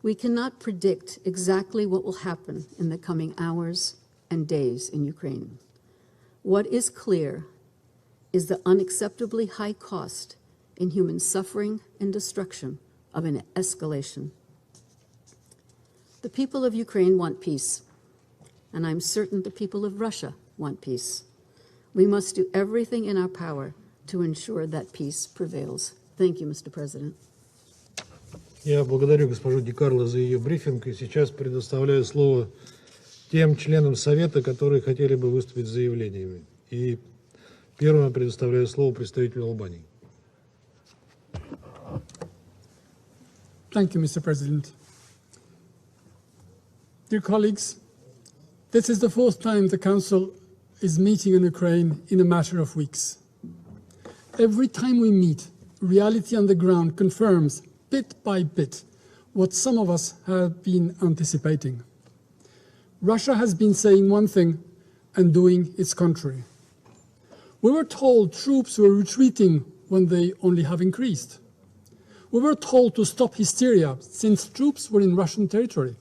We cannot predict exactly what will happen in the coming hours and days in Ukraine. What is clear is the unacceptably high cost in human suffering and destruction of an escalation. The people of Ukraine want peace, and I'm certain the people of Russia want peace. We must do everything in our power to ensure that peace prevails. Thank you, Mr. President. Я благодарю госпожу Ди Карло за ее брифинг и сейчас предоставляю слово тем членам Совета, которые хотели бы выступить с заявлениями. И первым я предоставляю слово представителю Албании. Thank you, Mr. President. Dear colleagues, this is the fourth time the Council is meeting in Ukraine in a matter of weeks. Every time we meet, reality on the ground confirms bit by bit what some of us have been anticipating. Russia has been saying one thing and doing its contrary. We were told troops were retreating when they only have increased. We were told to stop hysteria since troops were in Russian territory.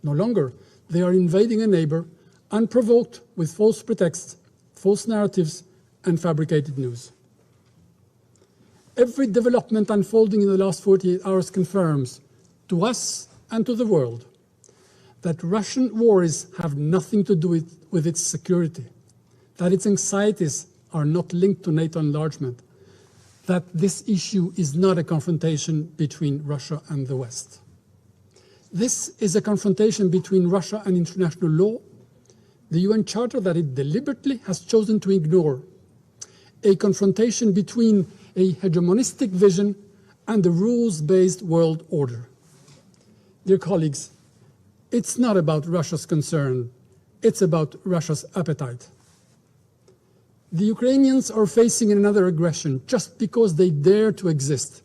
No longer, they are invading a neighbor unprovoked with false pretexts, false narratives, and fabricated news. Every development unfolding in the last 48 hours confirms to us and to the world that Russian worries have nothing to do with its security, that its anxieties are not linked to NATO enlargement, that this issue is not a confrontation between Russia and the West. This is a confrontation between Russia and international law, the UN Charter that it deliberately has chosen to ignore, a confrontation between a hegemonistic vision and the rules-based world order. Dear colleagues, it's not about Russia's concern, it's about Russia's appetite. The Ukrainians are facing another aggression just because they dare to exist,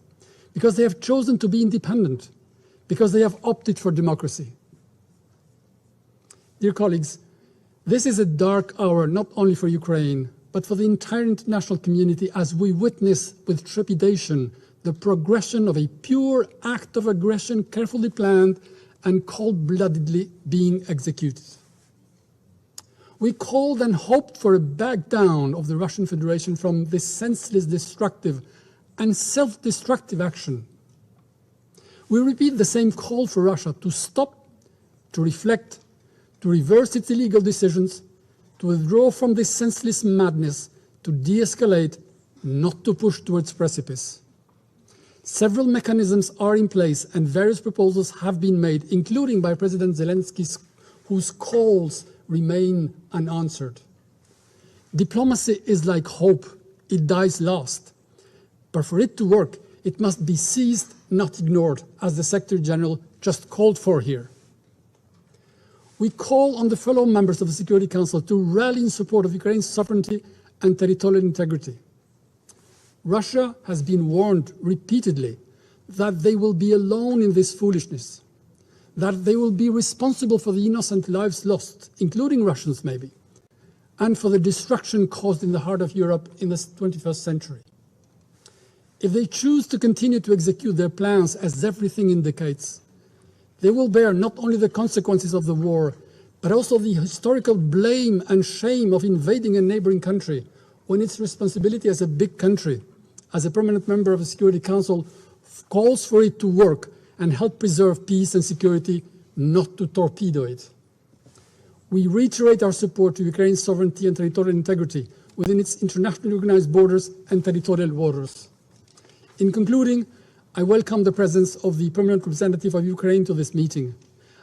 because they have chosen to be independent, because they have opted for democracy. Dear colleagues, this is a dark hour not only for Ukraine, but for the entire international community as we witness with trepidation the progression of a pure act of aggression carefully planned and cold-bloodedly being executed. We called and hoped for a back down of the Russian Federation from this senseless, destructive and self-destructive action. We repeat the same call for Russia to stop, to reflect, to reverse its illegal decisions, to withdraw from this senseless madness, to de-escalate, not to push towards precipice. Several mechanisms are in place and various proposals have been made, including by President Zelensky, whose calls remain unanswered. Diplomacy is like hope, it dies last. But for it to work, it must be seized, not ignored, as the Secretary General just called for here. We call on the fellow members of the Security Council to rally in support of Ukraine's sovereignty and territorial integrity. Russia has been warned repeatedly that they will be alone in this foolishness, that they will be responsible for the innocent lives lost, including Russians maybe, and for the destruction caused in the heart of Europe in the 21st century. If they choose to continue to execute their plans, as everything indicates, they will bear not only the consequences of the war, but also the historical blame and shame of invading a neighboring country when its responsibility as a big country, as a permanent member of the Security Council, calls for it to work and help preserve peace and security, not to torpedo it. We reiterate our support to Ukraine's sovereignty and territorial integrity within its internationally organized borders and territorial waters. In concluding, I welcome the presence of the permanent representative of Ukraine to this meeting.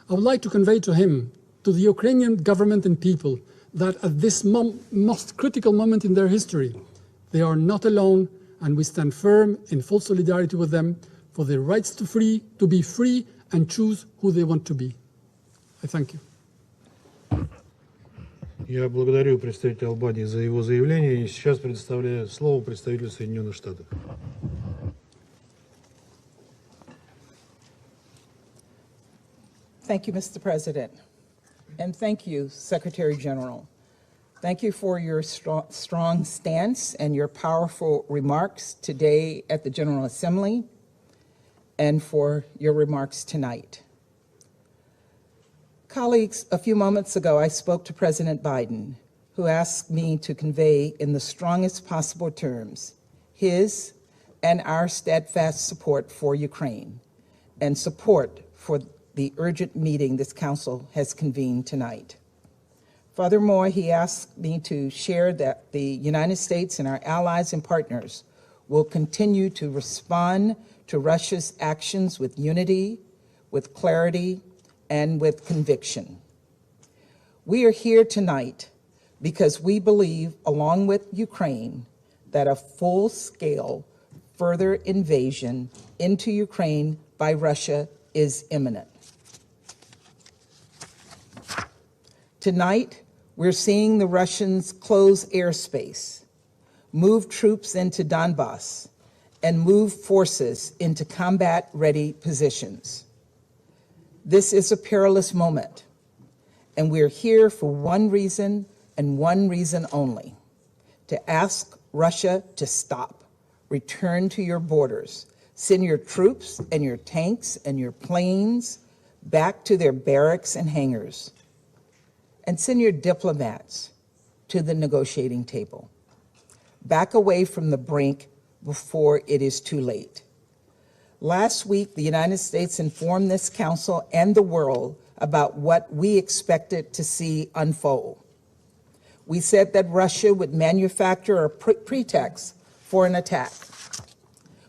I would like to convey to him, to the Ukrainian government and people, that at this most critical moment in their history, they are not alone, and we stand firm in full solidarity with them for their rights to be free and choose who they want to be. I thank you. Я благодарю представителя Албании за его заявление и сейчас предоставляю слово представителю Соединенных Штатов. Thank you, Mr. President, and thank you, Secretary General. Thank you for your strong stance and your powerful remarks today at the General Assembly and for your remarks tonight. Colleagues, a few moments ago, I spoke to President Biden, who asked me to convey in the strongest possible terms his and our steadfast support for Ukraine and support for the urgent meeting this Council has convened tonight. Furthermore, he asked me to share that the United States and our allies and partners will continue to respond to Russia's actions with unity, with clarity, and with conviction. We are here tonight because we believe, along with Ukraine, that a full-scale further invasion into Ukraine by Russia is imminent. Tonight, we're seeing the Russians close airspace, move troops into Donbass, and move forces into combat-ready positions. This is a perilous moment, and we're here for one reason and one reason only: to ask Russia to stop, return to your borders, send your troops and your tanks and your planes back to their barracks and hangars, and send your diplomats to the negotiating table. Back away from the brink before it is too late. Last week, the United States informed this Council and the world about what we expected to see unfold. We said that Russia would manufacture a pretext for an attack.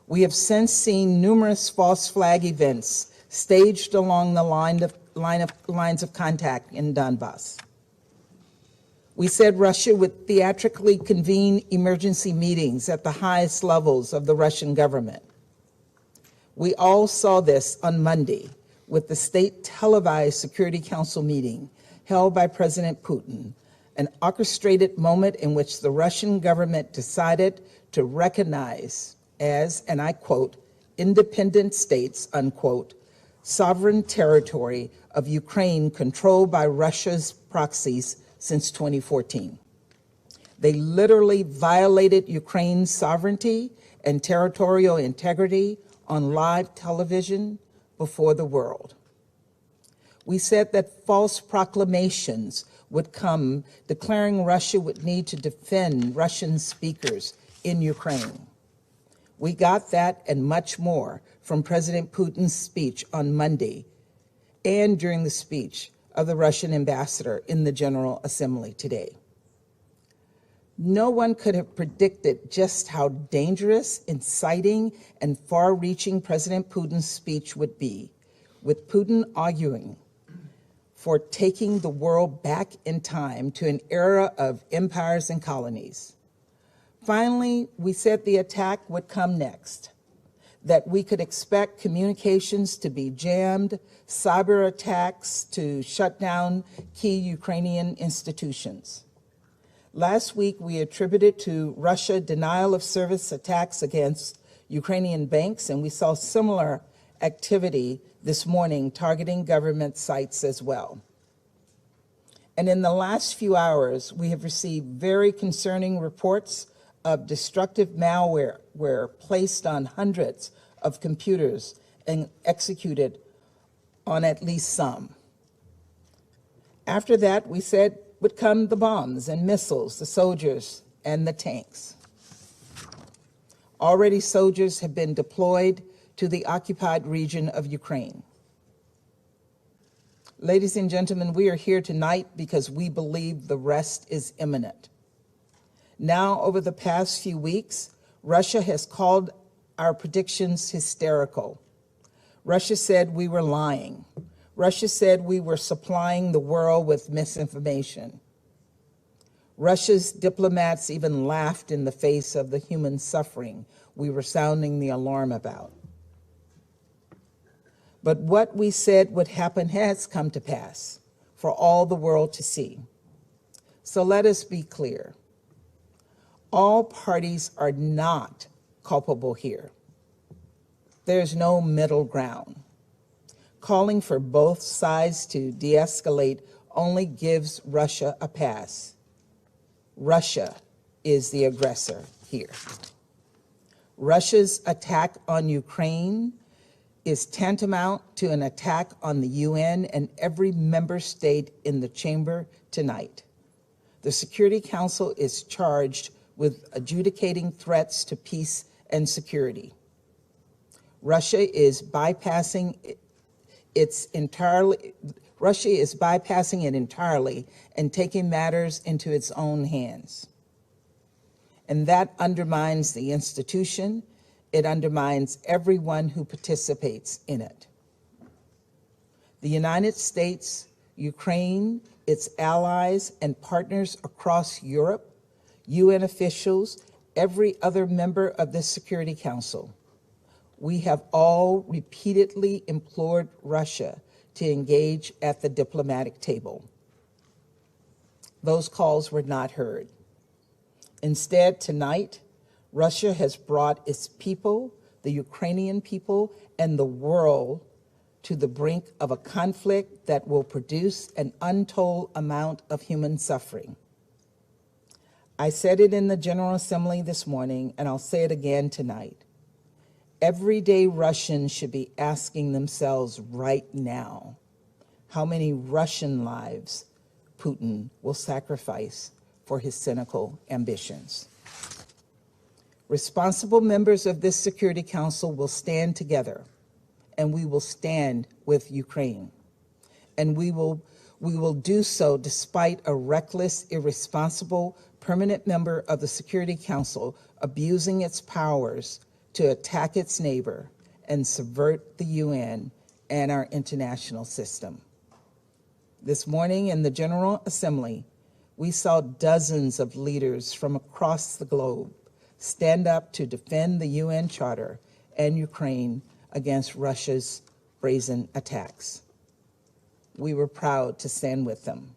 We have since seen numerous false flag events staged along the lines of contact in Donbass. We said Russia would theatrically convene emergency meetings at the highest levels of the Russian government. We all saw this on Monday with the state televised Security Council meeting held by President Putin, an orchestrated moment in which the Russian government decided to recognize as, and I quote, independent states, unquote, sovereign territory of Ukraine controlled by Russia's proxies since 2014. They literally violated Ukraine's sovereignty and territorial integrity on live television before the world. We said that false proclamations would come declaring Russia would need to defend Russian speakers in Ukraine. We got that and much more from President Putin's speech on Monday and during the speech of the Russian ambassador in the General Assembly today. No one could have predicted just how dangerous, inciting, and far-reaching President Putin's speech would be, with Putin arguing for taking the world back in time to an era of empires and colonies. Finally, we said the attack would come next, that we could expect communications to be jammed, cyber attacks to shut down key Ukrainian institutions. Last week, we attributed to Russia denial of service attacks against Ukrainian banks, and we saw similar activity this morning targeting government sites as well. And in the last few hours, we have received very concerning reports of destructive malware placed on hundreds of computers and executed on at least some. After that, we said would come the bombs and missiles, the soldiers and the tanks. Already soldiers have been deployed to the occupied region of Ukraine. Ladies and gentlemen, we are here tonight because we believe the rest is imminent. Now, over the past few weeks, Russia has called our predictions hysterical. Russia said we were lying. Russia said we were supplying the world with misinformation. Russia's diplomats even laughed in the face of the human suffering we were sounding the alarm about. But what we said would happen has come to pass for all the world to see. So let us be clear. All parties are not culpable here. There's no middle ground. Calling for both sides to de-escalate only gives Russia a pass. Russia is the aggressor here. Russia's attack on Ukraine is tantamount to an attack on the UN and every member state in the chamber tonight. The Security Council is charged with adjudicating threats to peace and security. Russia is bypassing it entirely and taking matters into its own hands. And that undermines the institution. It undermines everyone who participates in it. The United States, Ukraine, its allies and partners across Europe, UN officials, every other member of the Security Council, we have all repeatedly implored Russia to engage at the diplomatic table. Those calls were not heard. Instead, tonight, Russia has brought its people, the Ukrainian people, and the world to the brink of a conflict that will produce an untold amount of human suffering. I said it in the General Assembly this morning, and I'll say it again tonight. Everyday Russians should be asking themselves right now, how many Russian lives Putin will sacrifice for his cynical ambitions. Responsible members of this Security Council will stand together, and we will stand with Ukraine. And we will do so despite a reckless, irresponsible, permanent member of the Security Council abusing its powers to attack its neighbor and subvert the UN and our international system. This morning in the General Assembly, we saw dozens of leaders from across the globe stand up to defend the UN Charter and Ukraine against Russia's brazen attacks. We were proud to stand with them.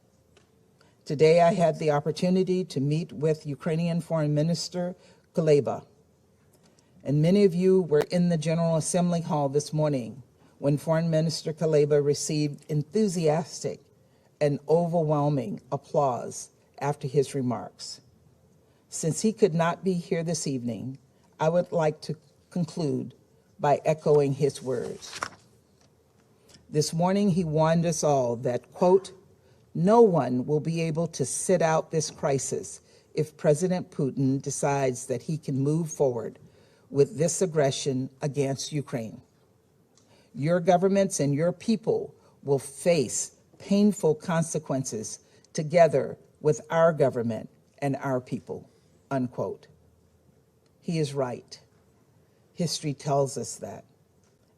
Today, I had the opportunity to meet with Ukrainian Foreign Minister Kuleba. And many of you were in the General Assembly Hall this morning when Foreign Minister Kuleba received enthusiastic and overwhelming applause after his remarks. Since he could not be here this evening, I would like to conclude by echoing his words. This morning, he warned us all that, quote, no one will be able to sit out this crisis if President Putin decides that he can move forward with this aggression against Ukraine. Your governments and your people will face painful consequences together with our government and our people, unquote. He is right. History tells us that.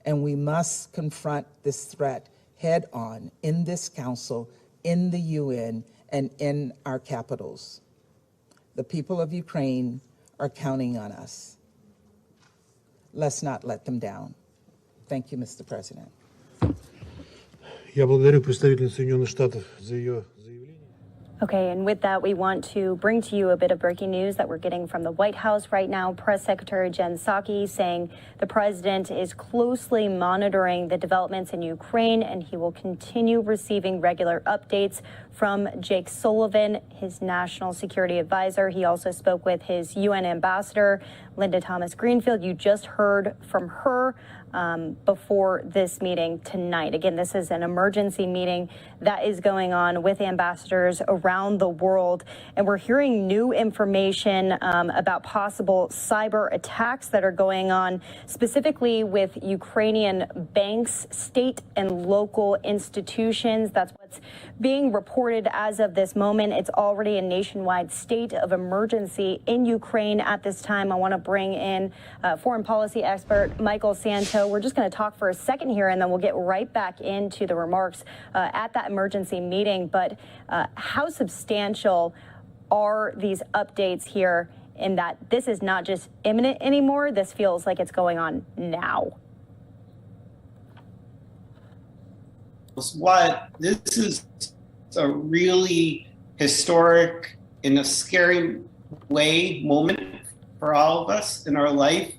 And we must confront this threat head on in this council, in the UN, and in our capitals. The people of Ukraine are counting on us. Let's not let them down. Thank you, Mr. President. Я благодарю представительницу Соединенных Штатов за ее заявление. Okay, and with that, we want to bring to you a bit of breaking news that we're getting from the White House right now. Press Secretary Jen Psaki saying the president is closely monitoring the developments in Ukraine, and he will continue receiving regular updates from Jake Sullivan, his national security advisor. He also spoke with his UN ambassador, Linda Thomas Greenfield. You just heard from her before this meeting tonight. Again, this is an emergency meeting that is going on with ambassadors around the world. And we're hearing new information about possible cyber attacks that are going on, specifically with Ukrainian banks, state and local institutions. That's what's being reported as of this moment. It's already a nationwide state of emergency in Ukraine at this time. I want to bring in foreign policy expert Michael Santo. We're just going to talk for a second here, and then we'll get right back into the remarks at that emergency meeting. But how substantial are these updates here in that this is not just imminent anymore? This feels like it's going on now. This is a really historic, in a scary way, moment for all of us in our life,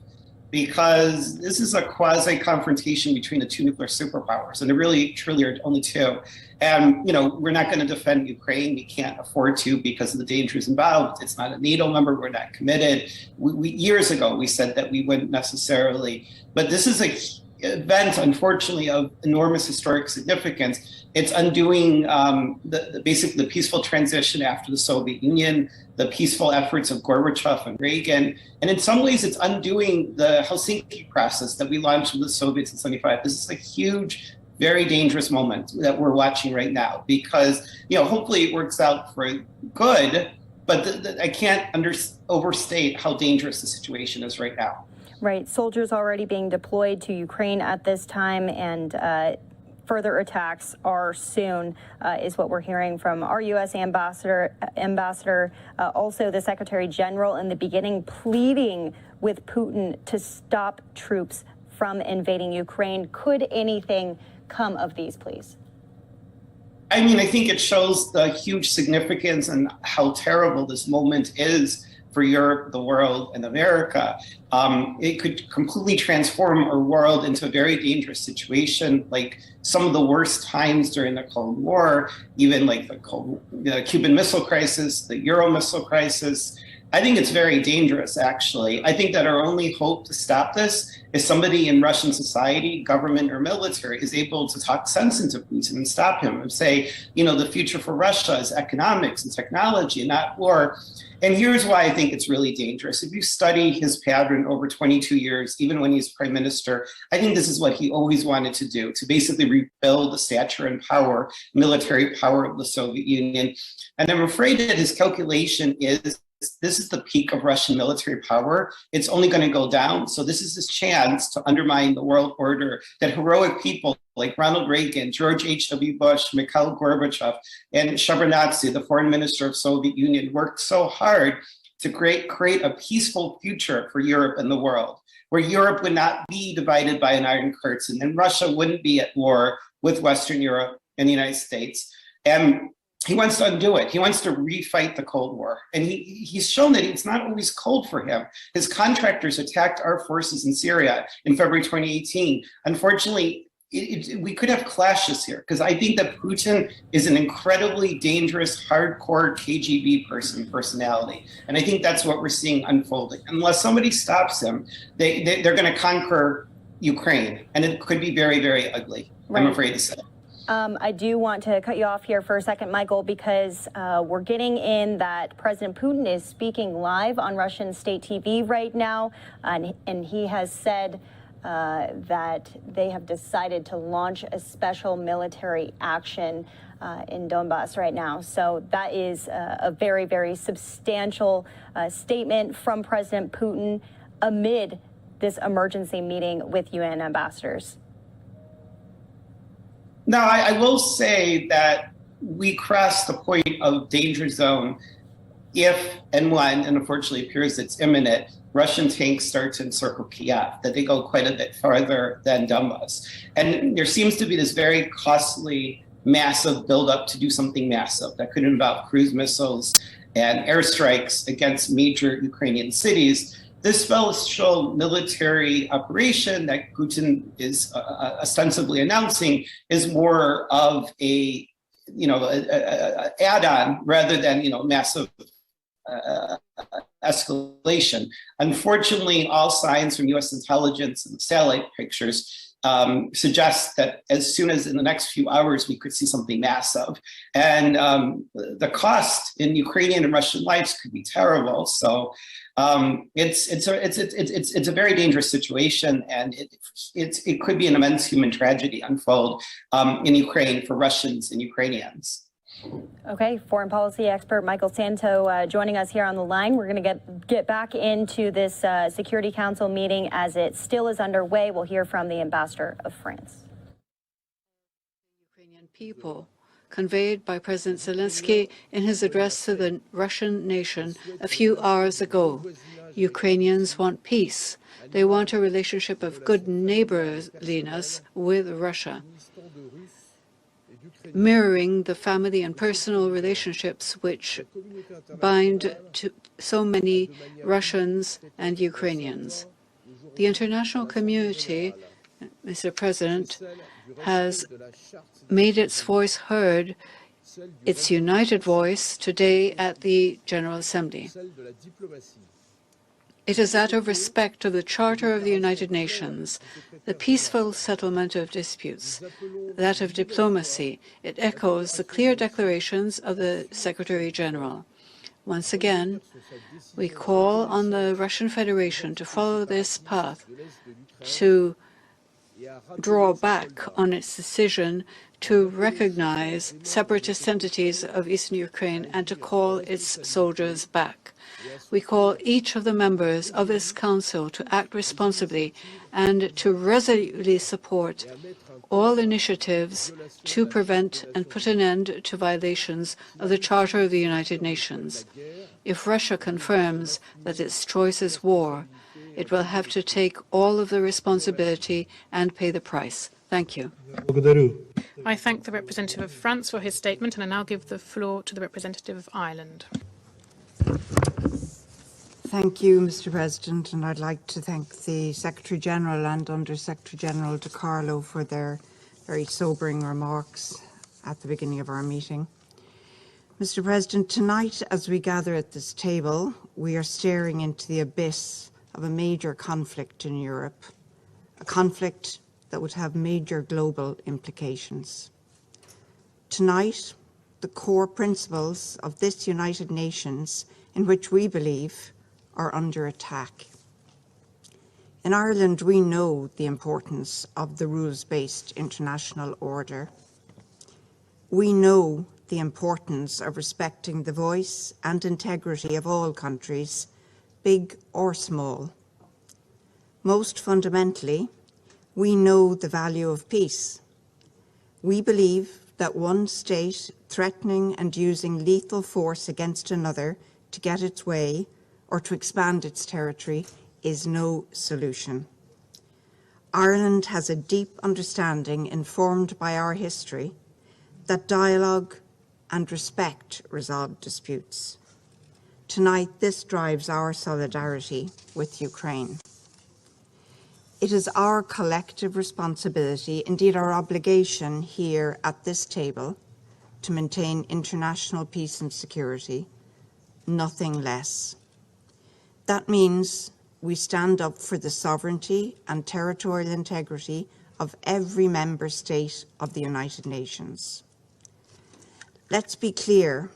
because this is a quasi-confrontation between the two nuclear superpowers, and there really, truly are only two. And, we're not going to defend Ukraine. We can't afford to because of the dangers involved. It's not a NATO member. We're not committed. We years ago, we said that we wouldn't necessarily, but this is event, unfortunately, of enormous historic significance. It's undoing basically the peaceful transition after the Soviet Union, the peaceful efforts of Gorbachev and Reagan. And in some ways, it's undoing the Helsinki process that we launched with the Soviets in '75. This is a huge, very dangerous moment that we're watching right now because, hopefully it works out for good, but I can't overstate how dangerous the situation is right now. Right. Soldiers already being deployed to Ukraine at this time, and further attacks are soon, is what we're hearing from our U.S. ambassador. Also, the Secretary General in the beginning pleading with Putin to stop troops from invading Ukraine. Could anything come of these pleas? I mean, I think it shows the huge significance and how terrible this moment is for Europe, the world, and America. It could completely transform our world into a very dangerous situation, like some of the worst times during the Cold War, even like the Cuban Missile Crisis, the Euro Missile Crisis. I think it's very dangerous, actually. I think that our only hope to stop this is somebody in Russian society, government or military, is able to talk sense into Putin and stop him and say, the future for Russia is economics and technology, not war. And here's why I think it's really dangerous. If you study his pattern over 22 years, even when he's prime minister, I think this is what he always wanted to do, to basically rebuild the stature and power, military power of the Soviet Union. And I'm afraid that his calculation is, this is the peak of Russian military power. It's only going to go down. So this is his chance to undermine the world order that heroic people like Ronald Reagan, George H.W. Bush, Mikhail Gorbachev, and Shevardnadze, the foreign minister of Soviet Union, worked so hard to create a peaceful future for Europe and the world, where Europe would not be divided by an iron curtain and Russia wouldn't be at war with Western Europe and the United States. And he wants to undo it. He wants to refight the Cold War. And he's shown that it's not always cold for him. His contractors attacked our forces in Syria in February 2018. Unfortunately, we could have clashes here because I think that Putin is an incredibly dangerous, hardcore KGB personality. And I think that's what we're seeing unfolding. Unless somebody stops him, they're going to conquer Ukraine. And it could be very, very ugly, right. I'm afraid to say. I do want to cut you off here for a second, Michael, because we're getting in that President Putin is speaking live on Russian state TV right now, and he has said that they have decided to launch a special military action in Donbass right now. So that is a very, very substantial statement from President Putin amid this emergency meeting with UN ambassadors. Now, I will say that we crossed the point of danger zone if and when, and unfortunately appears it's imminent, Russian tanks start to encircle Kyiv, that they go quite a bit farther than Donbass. And there seems to be this very costly, massive buildup to do something massive that could involve cruise missiles and airstrikes against major Ukrainian cities. This special military operation that Putin is ostensibly announcing is more of a add-on rather than massive escalation. Unfortunately, all signs from U.S. intelligence and satellite pictures suggest that as soon as in the next few hours we could see something massive, and the cost in Ukrainian and Russian lives could be terrible. So it's a very dangerous situation, and it could be an immense human tragedy unfold in Ukraine for Russians and Ukrainians. Okay, foreign policy expert Michael Santo joining us here on the line. We're going to get back into this Security Council meeting as it still is underway. We'll hear from the ambassador of France. Ukrainian people conveyed by President Zelensky in his address to the Russian nation a few hours ago. Ukrainians want peace. They want a relationship of good neighborliness with Russia, mirroring the family and personal relationships which bind to so many Russians and Ukrainians. The international community, Mr. President, has made its voice heard, its united voice, today at the General Assembly. It is that of respect of the Charter of the United Nations, the peaceful settlement of disputes, that of diplomacy. It echoes the clear declarations of the Secretary General. Once again, we call on the Russian Federation to follow this path, to draw back on its decision to recognize separatist entities of eastern Ukraine and to call its soldiers back. We call each of the members of this council to act responsibly and to resolutely support all initiatives to prevent and put an end to violations of the Charter of the United Nations. If Russia confirms that its choice is war, it will have to take all of the responsibility and pay the price. Thank you. I thank the representative of France for his statement, and I now give the floor to the representative of Ireland. Thank you, Mr. President, and I'd like to thank the Secretary-General and Under-Secretary-General De Carlo for their very sobering remarks at the beginning of our meeting. Mr. President, tonight as we gather at this table, we are staring into the abyss of a major conflict in Europe, a conflict that would have major global implications. Tonight, the core principles of this United Nations, in which we believe, are under attack. In Ireland, we know the importance of the rules-based international order. We know the importance of respecting the voice and integrity of all countries, big or small. Most fundamentally, we know the value of peace. We believe that one state threatening and using lethal force against another to get its way or to expand its territory is no solution. Ireland has a deep understanding, informed by our history, that dialogue and respect resolve disputes. Tonight, this drives our solidarity with Ukraine. It is our collective responsibility, indeed our obligation here at this table, to maintain international peace and security, nothing less. That means we stand up for the sovereignty and territorial integrity of every member state of the United Nations. Let's be clear,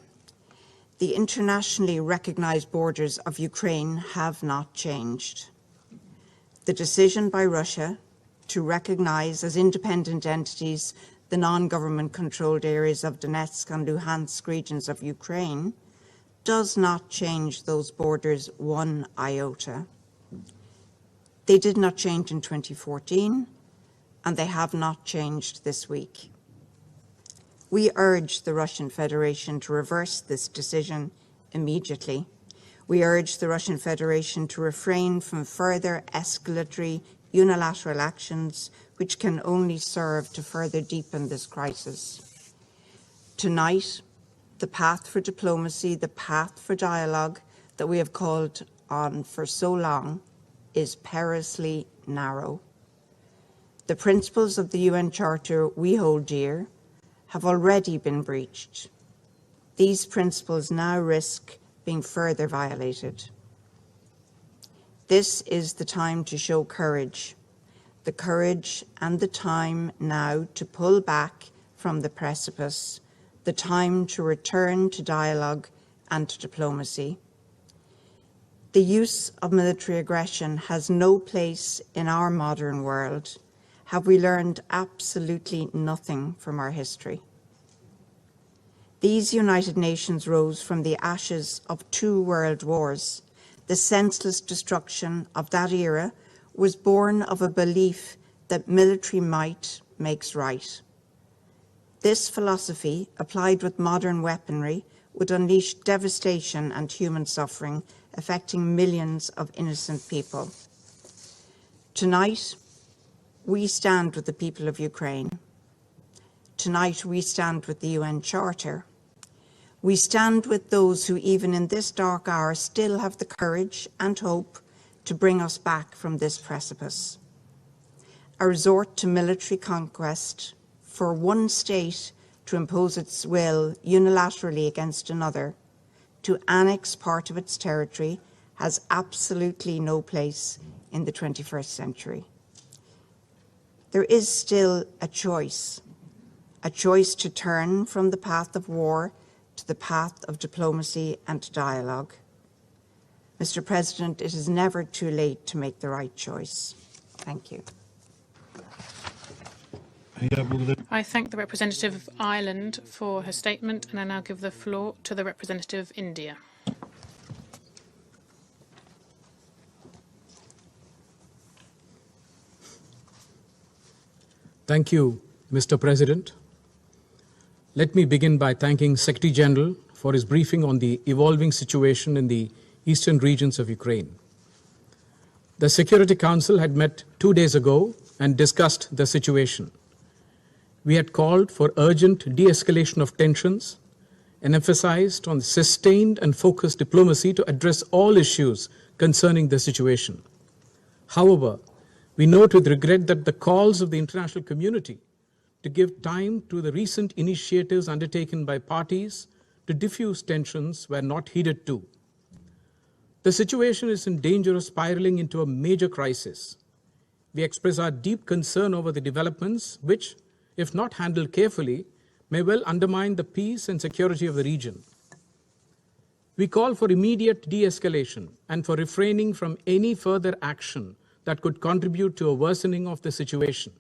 the internationally recognized borders of Ukraine have not changed. The decision by Russia to recognize as independent entities the non-government controlled areas of Donetsk and Luhansk regions of Ukraine does not change those borders one iota. They did not change in 2014, and they have not changed this week. We urge the Russian Federation to reverse this decision immediately. We urge the Russian Federation to refrain from further escalatory unilateral actions which can only serve to further deepen this crisis. Tonight, the path for diplomacy, the path for dialogue that we have called on for so long is perilously narrow. The principles of the UN Charter we hold dear have already been breached. These principles now risk being further violated. This is the time to show courage, the courage and the time now to pull back from the precipice, the time to return to dialogue and to diplomacy. The use of military aggression has no place in our modern world. Have we learned absolutely nothing from our history? These United Nations rose from the ashes of 2 world wars. The senseless destruction of that era was born of a belief that military might makes right. This philosophy, applied with modern weaponry, would unleash devastation and human suffering, affecting millions of innocent people. Tonight, we stand with the people of Ukraine. Tonight, we stand with the UN Charter. We stand with those who, even in this dark hour, still have the courage and hope to bring us back from this precipice. A resort to military conquest for one state to impose its will unilaterally against another, to annex part of its territory, has absolutely no place in the 21st century. There is still a choice to turn from the path of war to the path of diplomacy and dialogue. Mr. President, it is never too late to make the right choice. Thank you. I thank the representative of Ireland for her statement, and I now give the floor to the representative of India. Thank you, Mr. President. Let me begin by thanking Secretary General for his briefing on the evolving situation in the eastern regions of Ukraine. The Security Council had met 2 days ago and discussed the situation. We had called for urgent de-escalation of tensions and emphasized on sustained and focused diplomacy to address all issues concerning the situation. However, we note with regret that the calls of the international community to give time to the recent initiatives undertaken by parties to diffuse tensions were not heeded too. The situation is in danger of spiraling into a major crisis. We express our deep concern over the developments which, if not handled carefully, may well undermine the peace and security of the region. We call for immediate de-escalation and for refraining from any further action that could contribute to a worsening of the situation.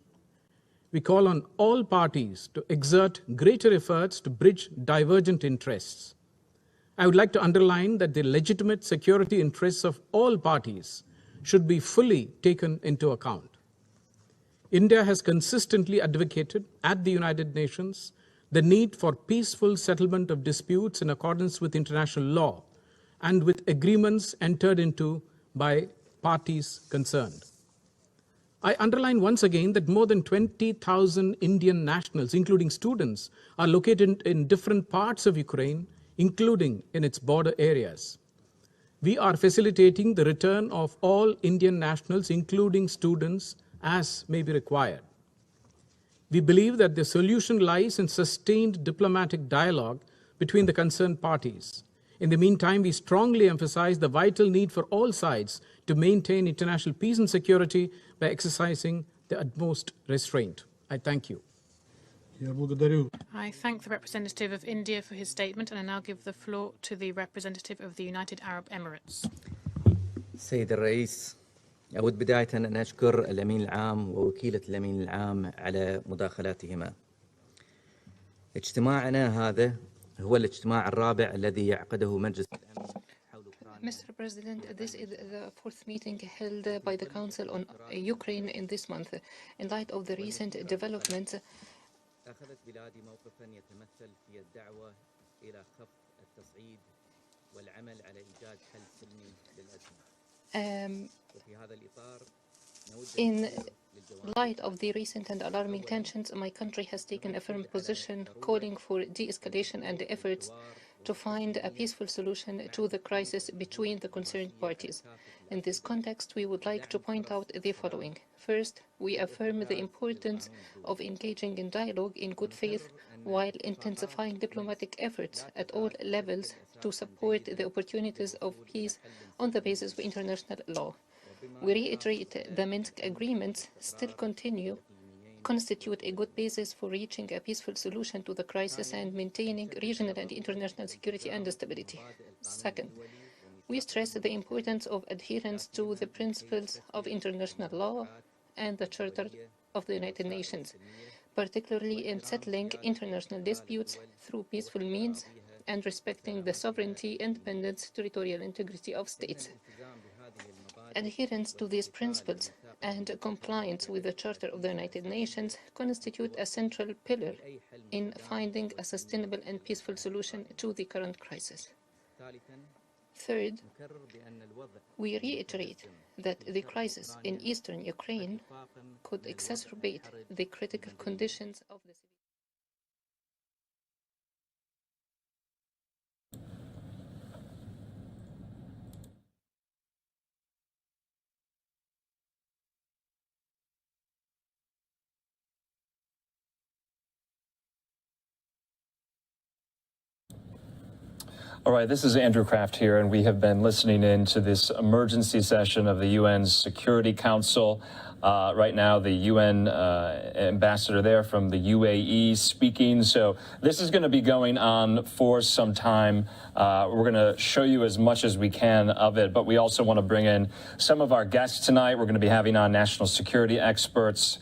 We call on all parties to exert greater efforts to bridge divergent interests. I would like to underline that the legitimate security interests of all parties should be fully taken into account. India has consistently advocated at the United Nations the need for peaceful settlement of disputes in accordance with international law and with agreements entered into by parties concerned. I underline once again that more than 20,000 Indian nationals, including students, are located in different parts of Ukraine, including in its border areas. We are facilitating the return of all Indian nationals, including students, as may be required. We believe that the solution lies in sustained diplomatic dialogue between the concerned parties. In the meantime, we strongly emphasize the vital need for all sides to maintain international peace and security by exercising the utmost restraint. I thank you. I thank the representative of India for his statement, and I now give the floor to the representative of the United Arab Emirates. سيد الرئيس، أود بداية أن أشكر الأمين العام ووكيلة الأمين العام على مداخلاتهما. اجتماعنا هذا هو الاجتماع الرابع الذي يعقده مجلس الأمن حول أوكرانيا. Mr. President, this is the fourth meeting held by the Council on Ukraine in this month. In light of the recent developments, أخذت بلادي موقفا يتمثل في الدعوة إلى خفض التصعيد والعمل على إيجاد حل سلمي للأزمة. وفي هذا الإطار in light of the recent and alarming tensions, my country has taken a firm position calling for de-escalation and efforts to find a peaceful solution to the crisis between the concerned parties. In this context, we would like to point out the following. First, we affirm the importance of engaging in dialogue in good faith while intensifying diplomatic efforts at all levels to support the opportunities of peace on the basis of international law. We reiterate the Minsk agreements still constitute a good basis for reaching a peaceful solution to the crisis and maintaining regional and international security and stability. Second, we stress the importance of adherence to the principles of international law and the Charter of the United Nations, particularly in settling international disputes through peaceful means and respecting the sovereignty, independence, territorial integrity of states. Adherence to these principles and compliance with the Charter of the United Nations constitute a central pillar in finding a sustainable and peaceful solution to the current crisis. Third, we reiterate that the crisis in eastern Ukraine could exacerbate the critical conditions of the All right, this is Andrew Kraft here, and we have been listening in to this emergency session of the UN's Security Council. Right now, the UN ambassador there from the UAE speaking. So this is going to be going on for some time. We're going to show you as much as we can of it, but we also want to bring in some of our guests tonight. We're going to be having on national security experts,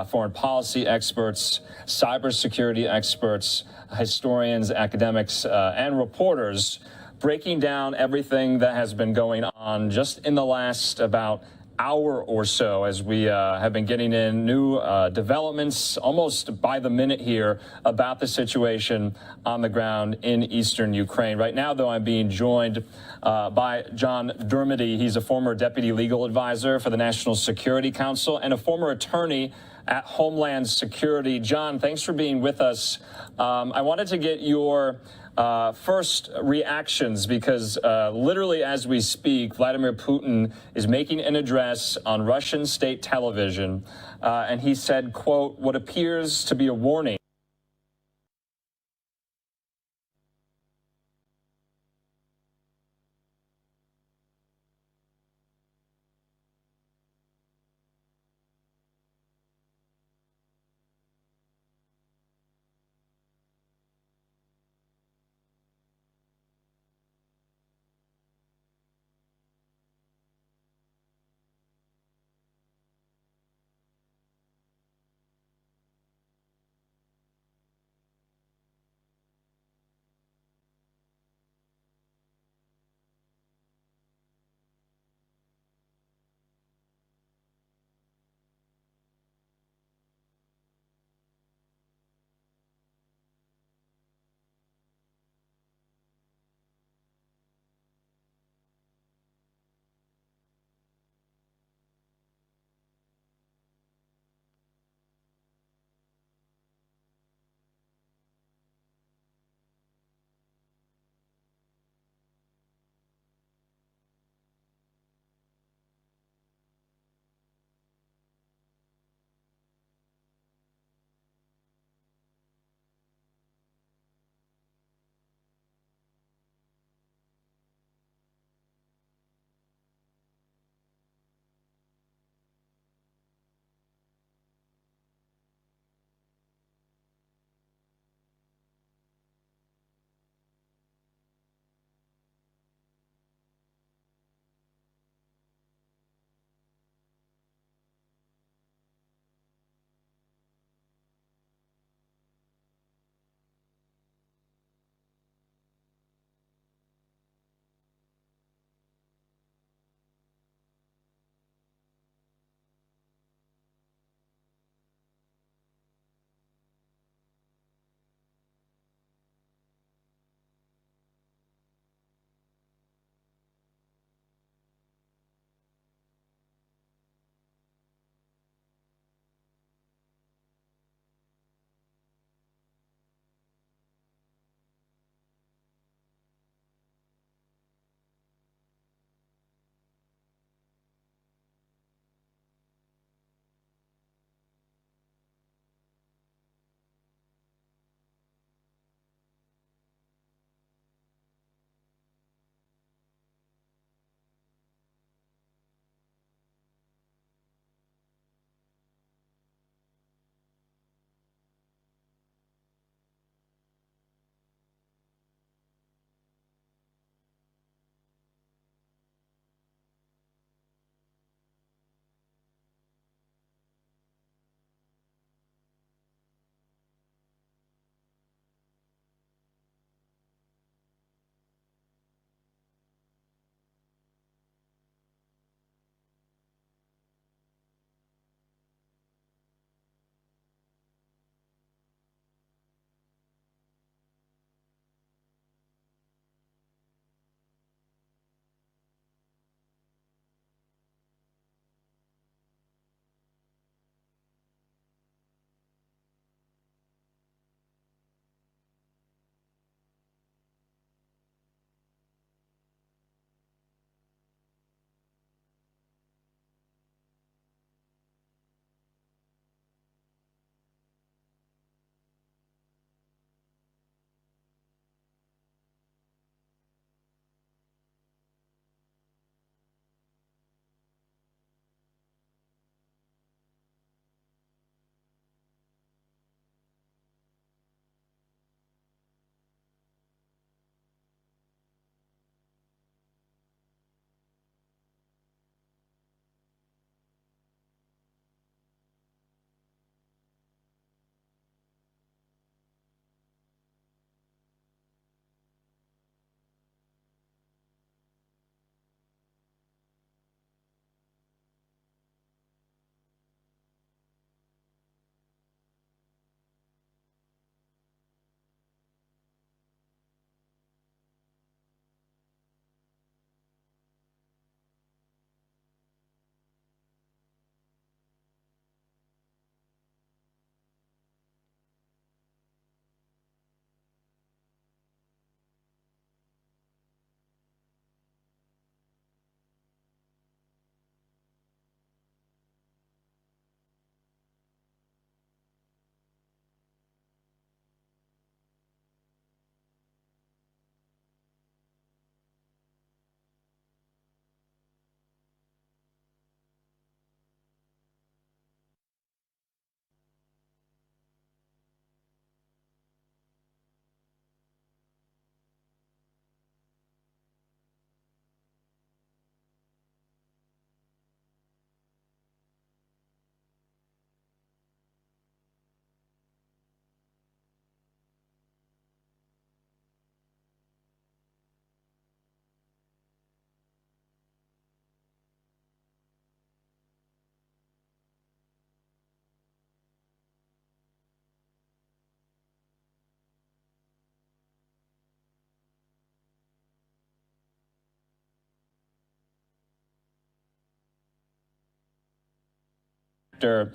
foreign policy experts, cybersecurity experts, historians, academics, and reporters, breaking down everything that has been going on just in the last about hour or so, as we have been getting in new developments almost by the minute here about the situation on the ground in eastern Ukraine. Right now, though, I'm being joined by John Dermody. He's a former deputy legal advisor for the National Security Council and a former attorney at Homeland Security. John, thanks for being with us. I wanted to get your first reactions because literally as we speak, Vladimir Putin is making an address on Russian state television, and he said, quote, what appears to be a warning. Chapter.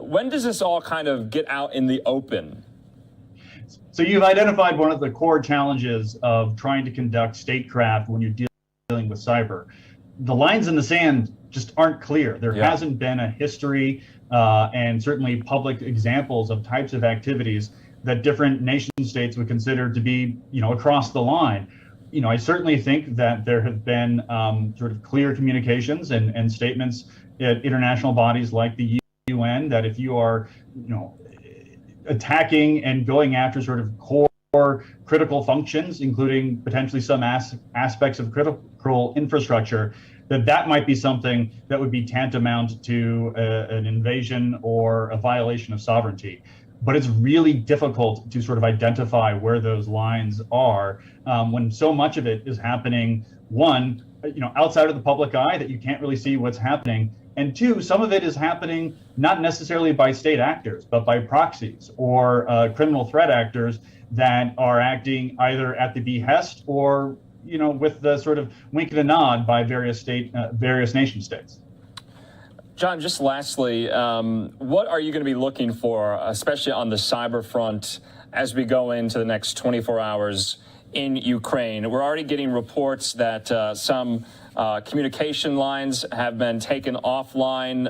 When does this all kind of get out in the open? So you've identified one of the core challenges of trying to conduct statecraft when you're dealing with cyber. The lines in the sand just aren't clear. There hasn't been a history and certainly public examples of types of activities that different nation states would consider to be, across the line. I certainly think that there have been sort of clear communications and statements at international bodies like the UN that if you are, attacking and going after sort of core critical functions, including potentially some aspects of critical infrastructure, that might be something that would be tantamount to an invasion or a violation of sovereignty. But it's really difficult to sort of identify where those lines are when so much of it is happening, one, outside of the public eye that you can't really see what's happening. And two, some of it is happening not necessarily by state actors, but by proxies or criminal threat actors that are acting either at the behest or, with the sort of wink and a nod by various nation states. John, just lastly, what are you going to be looking for, especially on the cyber front, as we go into the next 24 hours in Ukraine? We're already getting reports that some communication lines have been taken offline,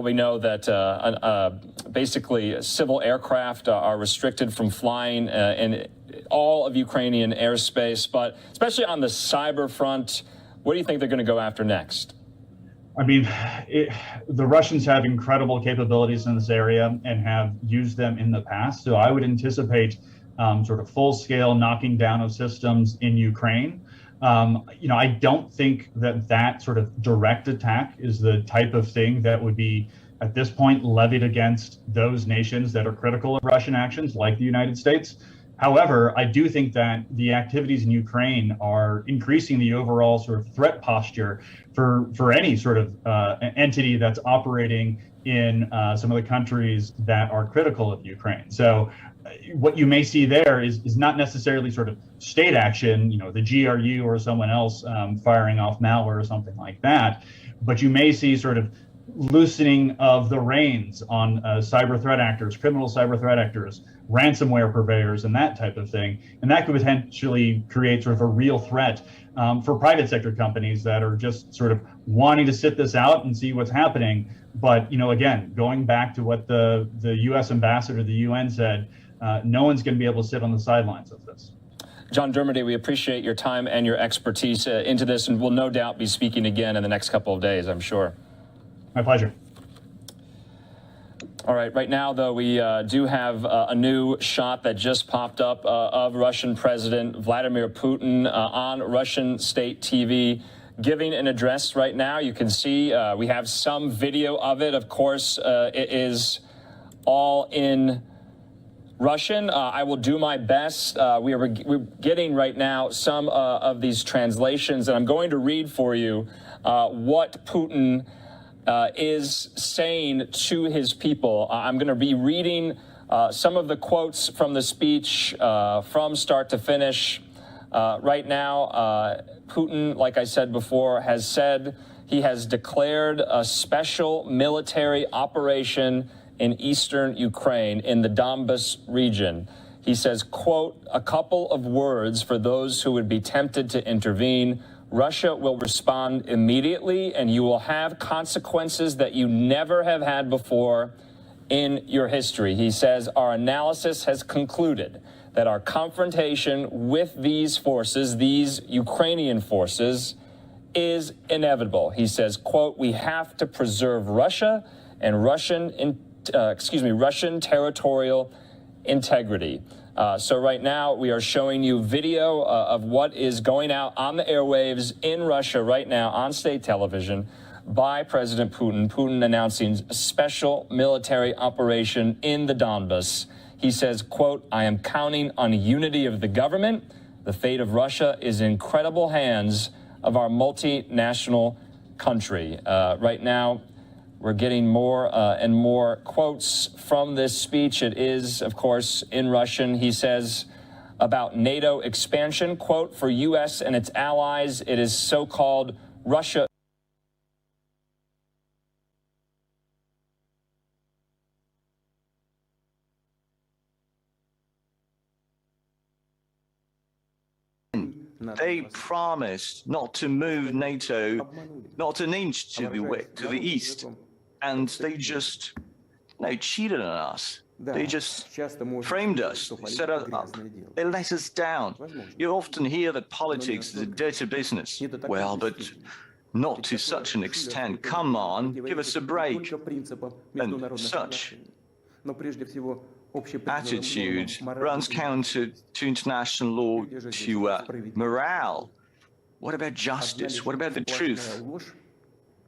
we know that basically civil aircraft are restricted from flying in all of Ukrainian airspace. But especially on the cyber front, what do you think they're going to go after next? I mean, the Russians have incredible capabilities in this area and have used them in the past. So I would anticipate sort of full-scale knocking down of systems in Ukraine. I don't think that sort of direct attack is the type of thing that would be, at this point, levied against those nations that are critical of Russian actions, like the United States. However, I do think that the activities in Ukraine are increasing the overall sort of threat posture for any sort of entity that's operating in some of the countries that are critical of Ukraine. So what you may see there is not necessarily sort of state action, the GRU or someone else firing off malware or something like that, but you may see sort of loosening of the reins on cyber threat actors, criminal cyber threat actors, ransomware purveyors, and that type of thing. And that could potentially create sort of a real threat for private sector companies that are just sort of wanting to sit this out and see what's happening. But, again, going back to what the U.S. ambassador to the UN said, no one's going to be able to sit on the sidelines of this. John Dermody, we appreciate your time and your expertise into this, and we'll no doubt be speaking again in the next couple of days, I'm sure. My pleasure. All right, right now, though, we do have a new shot that just popped up of Russian President Vladimir Putin on Russian state TV giving an address right now. You can see we have some video of it. Of course, it is all in Russian. I will do my best. We're getting right now some of these translations, and I'm going to read for you what Putin is saying to his people. I'm going to be reading some of the quotes from the speech from start to finish. Right now, Putin, like I said before, has said he has declared a special military operation in eastern Ukraine, in the Donbas region. He says, quote, "A couple of words for those who would be tempted to intervene. Russia will respond immediately, and you will have consequences that you never have had before in your history." He says, "Our analysis has concluded that our confrontation with these forces, these Ukrainian forces, is inevitable." He says, quote, "We have to preserve Russia and Russian territorial integrity." So right now we are showing you video of what is going out on the airwaves in Russia right now on state television by President Putin. Putin announcing a special military operation in the Donbas. He says, quote, "I am counting on unity of the government. The fate of Russia is in credible hands of our multinational country." Right now, we're getting more and more quotes from this speech. It is, of course, in Russian. He says about NATO expansion, quote, "For U.S. and its allies, it is so-called Russia They promised not to move NATO not an inch to the east, and they just cheated on us. They just framed us, set us up. They let us down. You often hear that politics is a dirty business. Well, but not to such an extent. Come on, give us a break. And such attitude runs counter to international law, to morale. What about justice? What about the truth?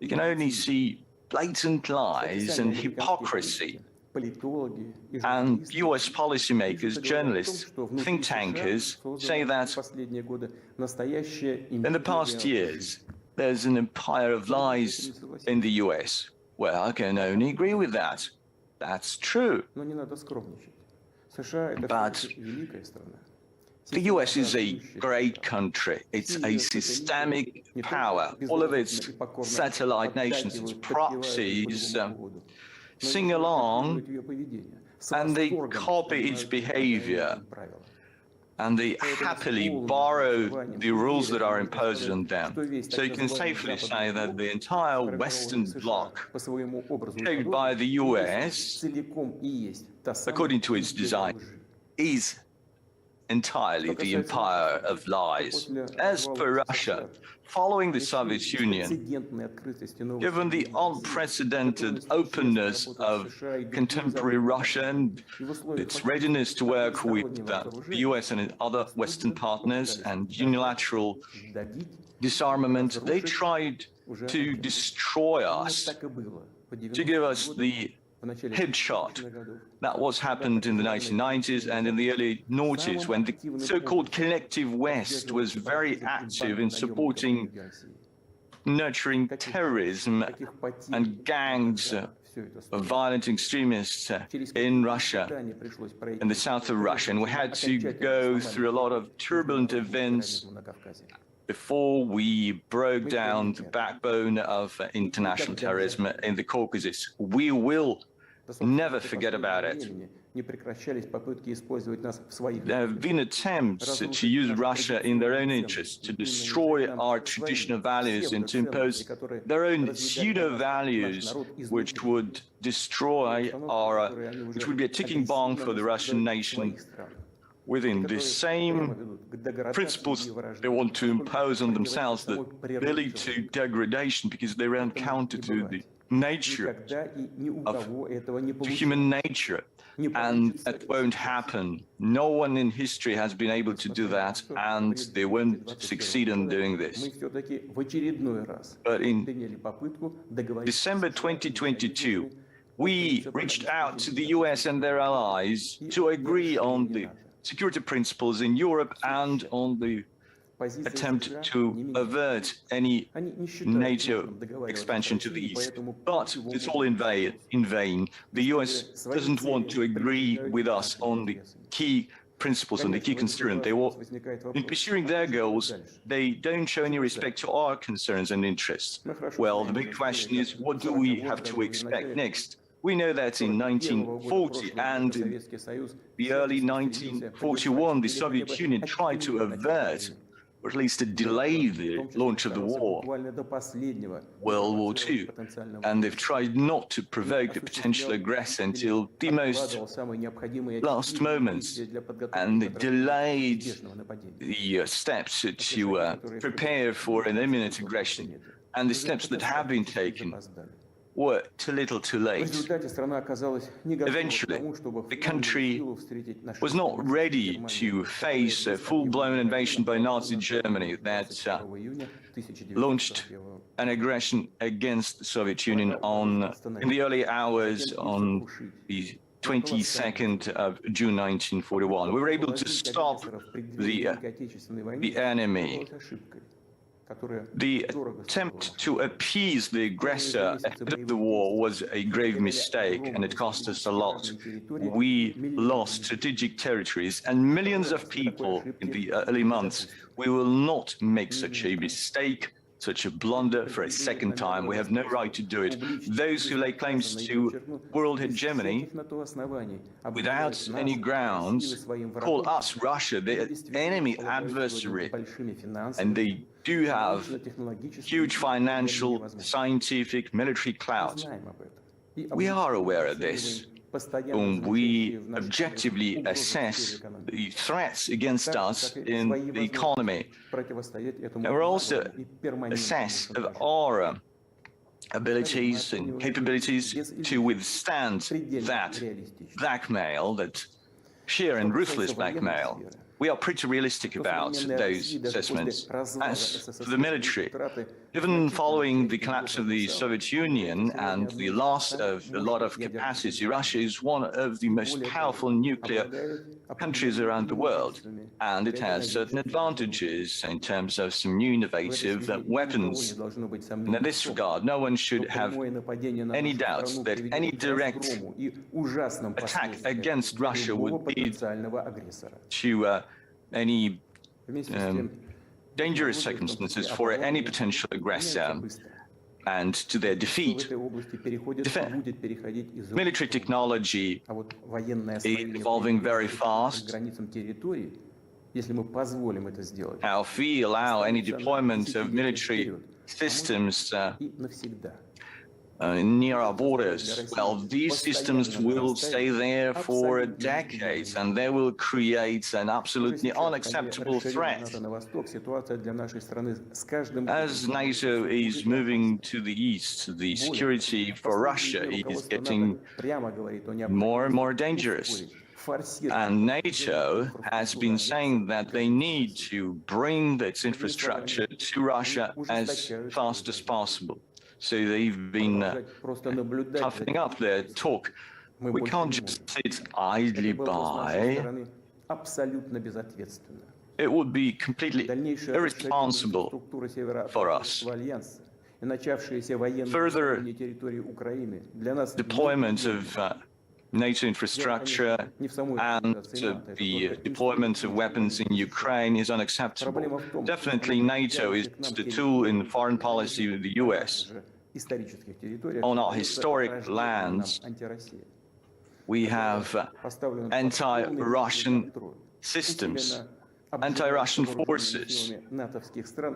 You can only see blatant lies and hypocrisy. And US policymakers, journalists, think tankers say that in the past years, there's an empire of lies in the US. Well, I can only agree with that. That's true. But the US is a great country. It's a systemic power. All of its satellite nations, its proxies, sing along, and they copy its behavior, and they happily borrow the rules that are imposed on them. So you can safely say that the entire Western bloc, shaped by the US, according to its design, is entirely the empire of lies. As for Russia, following the Soviet Union, given the unprecedented openness of contemporary Russia and its readiness to work with the US and other Western partners and unilateral disarmament, they tried to destroy us, to give us the headshot. That was happened in the 1990s and in the early noughties, when the so-called collective West was very active in supporting, nurturing terrorism and gangs of violent extremists in Russia, in the south of Russia. And we had to go through a lot of turbulent events before we broke down the backbone of international terrorism in the Caucasus. We will never forget about it. There have been attempts to use Russia in their own interest, to destroy our traditional values and to impose their own pseudo-values, which would destroy which would be a ticking bomb for the Russian nation. Within the same principles they want to impose on themselves, that they lead to degradation because they run counter to the nature to human nature, and that won't happen. No one in history has been able to do that, and they won't succeed in doing this. But in December 2022, we reached out to the US and their allies to agree on the security principles in Europe and on the attempt to avert any NATO expansion to the east. But it's all in vain. The US doesn't want to agree with us on the key principles and the key concerns. In pursuing their goals, they don't show any respect to our concerns and interests. Well, the big question is, what do we have to expect next? We know that in 1940 and in the early 1941, the Soviet Union tried to avert, or at least to delay, the launch of the war, World War II. And they've tried not to provoke the potential aggressor until the most last moments. And they delayed the steps to prepare for an imminent aggression. And the steps that have been taken were too little too late. Eventually, the country was not ready to face a full-blown invasion by Nazi Germany that launched an aggression against the Soviet Union in the early hours on the 22nd of June 1941. We were able to stop the enemy. The attempt to appease the aggressor ahead of the war was a grave mistake, and it cost us a lot. We lost strategic territories and millions of people in the early months. We will not make such a mistake such a blunder for a second time. We have no right to do it. Those who lay claims to world hegemony without any grounds call us, Russia, the enemy adversary. And they do have huge financial, scientific, military clout. We are aware of this. When we objectively assess the threats against us in the economy, and we also assess our abilities and capabilities to withstand that blackmail, that sheer and ruthless blackmail. We are pretty realistic about those assessments. As for the military, even following the collapse of the Soviet Union and the loss of a lot of capacity, Russia is one of the most powerful nuclear countries around the world, and it has certain advantages in terms of some new innovative weapons. And in this regard, no one should have any doubts that any direct attack against Russia would lead to any dangerous circumstances for any potential aggressor and to their defeat. Military technology is evolving very fast. Now, if we allow any deployment of military systems near our borders, well, these systems will stay there for decades, and they will create an absolutely unacceptable threat. As NATO is moving to the east, the security for Russia is getting more and more dangerous. And NATO has been saying that they need to bring its infrastructure to Russia as fast as possible. So they've been toughening up their talk. We can't just sit idly by. It would be completely irresponsible for us. Further deployment of NATO infrastructure and the deployment of weapons in Ukraine is unacceptable. Definitely NATO is the tool in the foreign policy of the US. On our historic lands, we have anti-Russian systems, anti-Russian forces.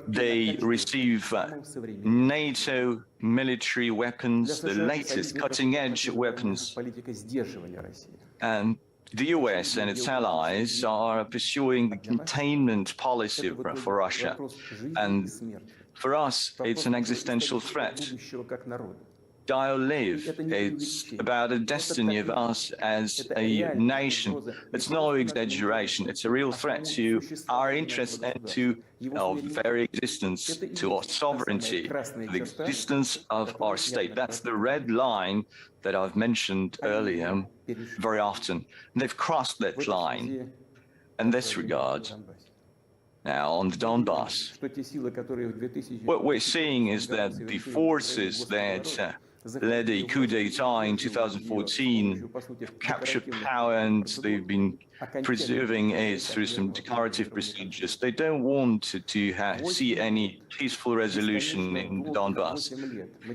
They receive NATO military weapons, the latest cutting-edge weapons. And the US and its allies are pursuing the containment policy for Russia. And for us, it's an existential threat. Die or live. It's about the destiny of us as a nation. It's no exaggeration. It's a real threat to our interests and to our very existence, to our sovereignty, to the existence of our state. That's the red line that I've mentioned earlier very often. And they've crossed that line in this regard. Now, on the Donbass, what we're seeing is that the forces that led a coup d'etat in 2014 have captured power, and they've been preserving it through some declarative procedures. They don't want to see any peaceful resolution in the Donbass.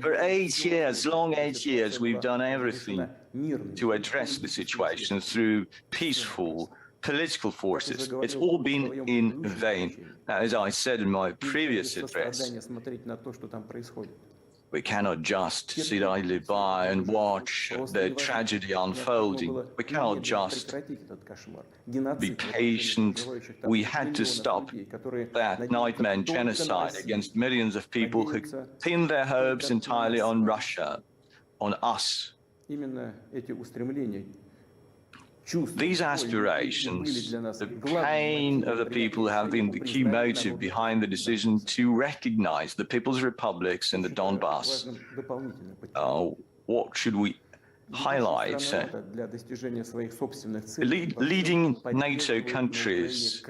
For 8 years, long 8 years, we've done everything to address the situation through peaceful political forces. It's all been in vain. Now, as I said in my previous address, we cannot just sit idly by and watch the tragedy unfolding. We cannot just be patient. We had to stop that nightmare genocide against millions of people who pin their hopes entirely on Russia, on us. These aspirations, the pain of the people, have been the key motive behind the decision to recognize the People's Republics in the Donbass. What should we highlight? Leading NATO countries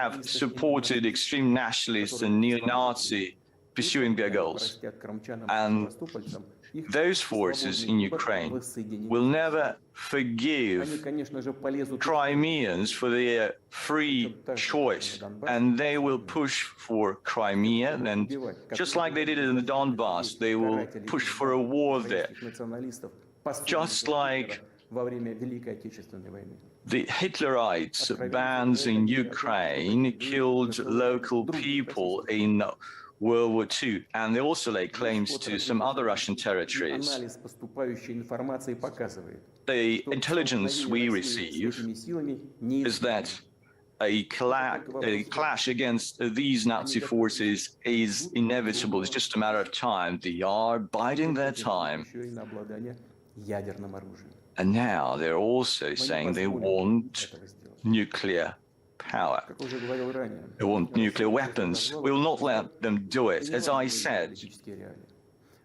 have supported extreme nationalists and neo-Nazi pursuing their goals. And those forces in Ukraine will never forgive Crimeans for their free choice, and they will push for Crimea, and just like they did in the Donbass, they will push for a war there, just like the Hitlerites' bands in Ukraine killed local people in World War II, and they also laid claims to some other Russian territories. The intelligence we receive is that a clash against these Nazi forces is inevitable. It's just a matter of time. They are biding their time. And now they're also saying they want nuclear power. They want nuclear weapons. We will not let them do it. As I said,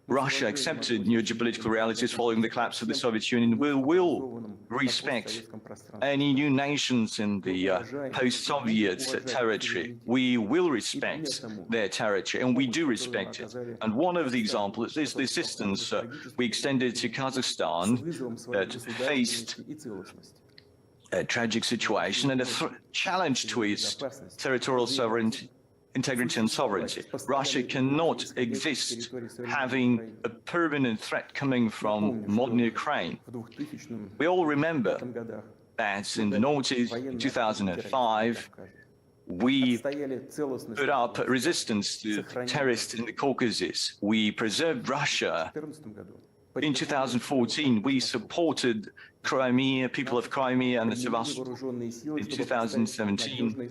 Russia accepted new geopolitical realities following the collapse of the Soviet Union. We will respect any new nations in the post-Soviet territory. We will respect their territory, and we do respect it. And one of the examples is the assistance we extended to Kazakhstan that faced a tragic situation and a challenge to its territorial sovereignty, integrity and sovereignty. Russia cannot exist having a permanent threat coming from modern Ukraine. We all remember that in the noughties, in 2005, we put up resistance to terrorists in the Caucasus. We preserved Russia. In 2014, we supported Crimea, people of Crimea and the Sevastopol. In 2017,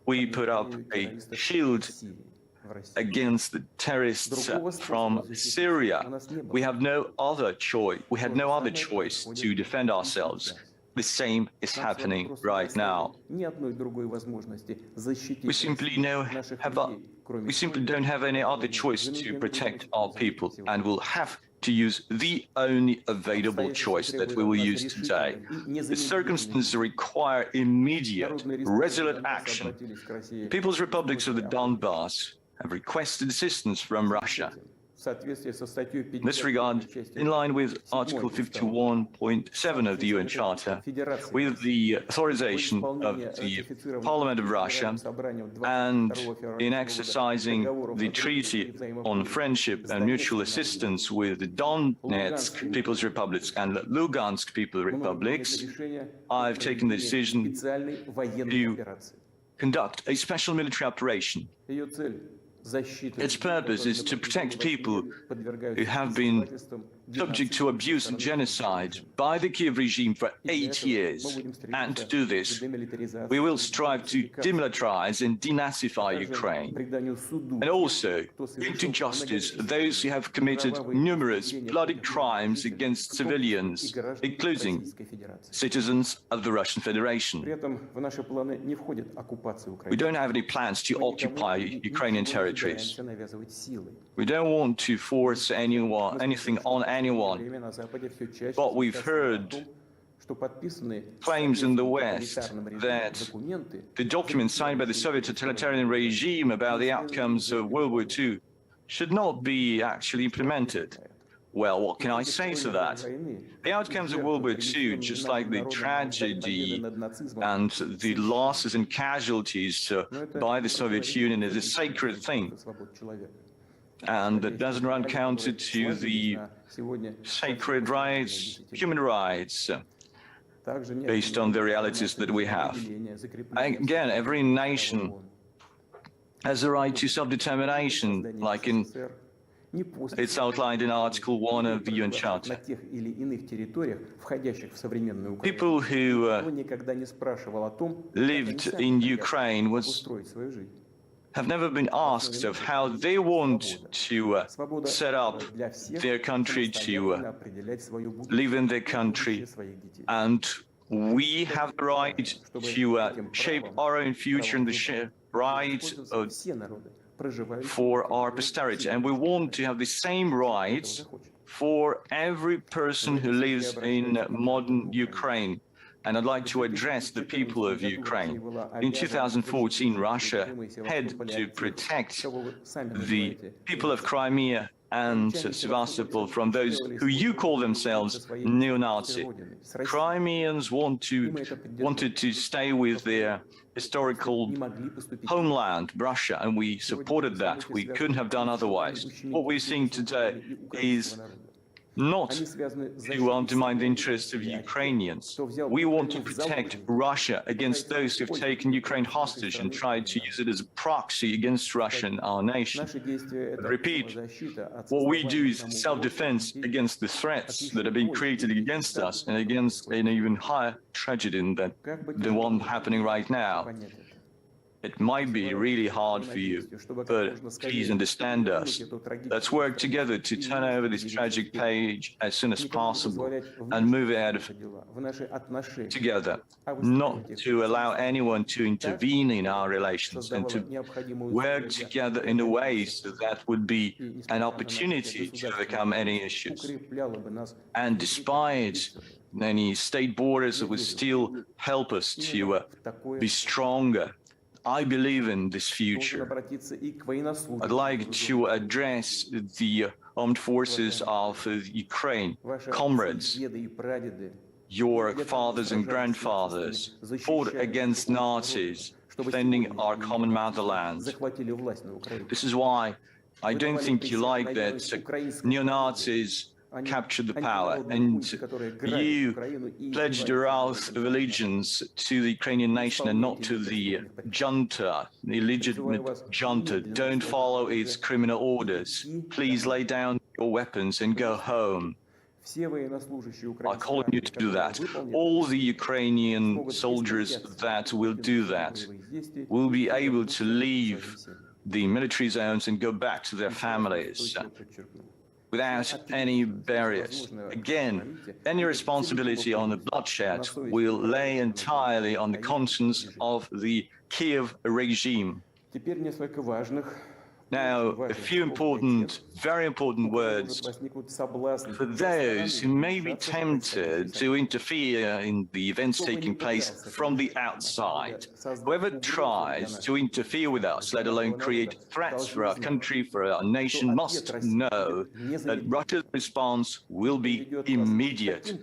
we put up a shield against the terrorists from Syria. We have no other choice. We had no other choice to defend ourselves. The same is happening right now. We simply don't have any other choice to protect our people, and we'll have to use the only available choice that we will use today. The circumstances require immediate, resolute action. The People's Republics of the Donbass have requested assistance from Russia. In this regard, in line with Article 51.7 of the UN Charter, with the authorization of the Parliament of Russia, and in exercising the Treaty on Friendship and Mutual Assistance with the Donetsk People's Republics and Lugansk People's Republics, I've taken the decision to conduct a special military operation. Its purpose is to protect people who have been subject to abuse and genocide by the Kyiv regime for 8 years. And to do this, we will strive to demilitarize and denazify Ukraine, and also bring to justice those who have committed numerous bloody crimes against civilians, including citizens of the Russian Federation. We don't have any plans to occupy Ukrainian territories. We don't want to force anything on anyone, but we've heard claims in the West that the documents signed by the Soviet totalitarian regime about the outcomes of World War II should not be actually implemented. Well, what can I say to that? The outcomes of World War II, just like the tragedy and the losses and casualties by the Soviet Union, is a sacred thing. And it doesn't run counter to the sacred rights, human rights, based on the realities that we have. Again, every nation has a right to self-determination, like it's outlined in Article 1 of the UN Charter. People who lived in Ukraine have never been asked of how they want to set up their country, to live in their country, and we have the right to shape our own future and the right for our posterity, and we want to have the same rights for every person who lives in modern Ukraine. And I'd like to address the people of Ukraine. In 2014, Russia had to protect the people of Crimea and Sevastopol from those who you call themselves neo-Nazi. Crimeans wanted to stay with their historical homeland, Russia, and we supported that. We couldn't have done otherwise. What we're seeing today is not to undermine the interests of Ukrainians. We want to protect Russia against those who have taken Ukraine hostage and tried to use it as a proxy against Russia and our nation. But repeat, what we do is self-defense against the threats that are being created against us and against an even higher tragedy than the one happening right now. It might be really hard for you, but please understand us. Let's work together to turn over this tragic page as soon as possible and move ahead together, not to allow anyone to intervene in our relations and to work together in a way so that would be an opportunity to overcome any issues. And despite any state borders that would still help us to be stronger, I believe in this future. I'd like to address the armed forces of Ukraine. Comrades, your fathers and grandfathers fought against Nazis, defending our common motherland. This is why I don't think you like that neo-Nazis captured the power, and you pledged your oath of allegiance to the Ukrainian nation and not to the junta, the illegitimate junta. Don't follow its criminal orders. Please lay down your weapons and go home. I call on you to do that. All the Ukrainian soldiers that will do that will be able to leave the military zones and go back to their families without any barriers. Again, any responsibility on the bloodshed will lay entirely on the conscience of the Kyiv regime. Now, a few important, very important words for those who may be tempted to interfere in the events taking place from the outside. Whoever tries to interfere with us, let alone create threats for our country, for our nation, must know that Russia's response will be immediate,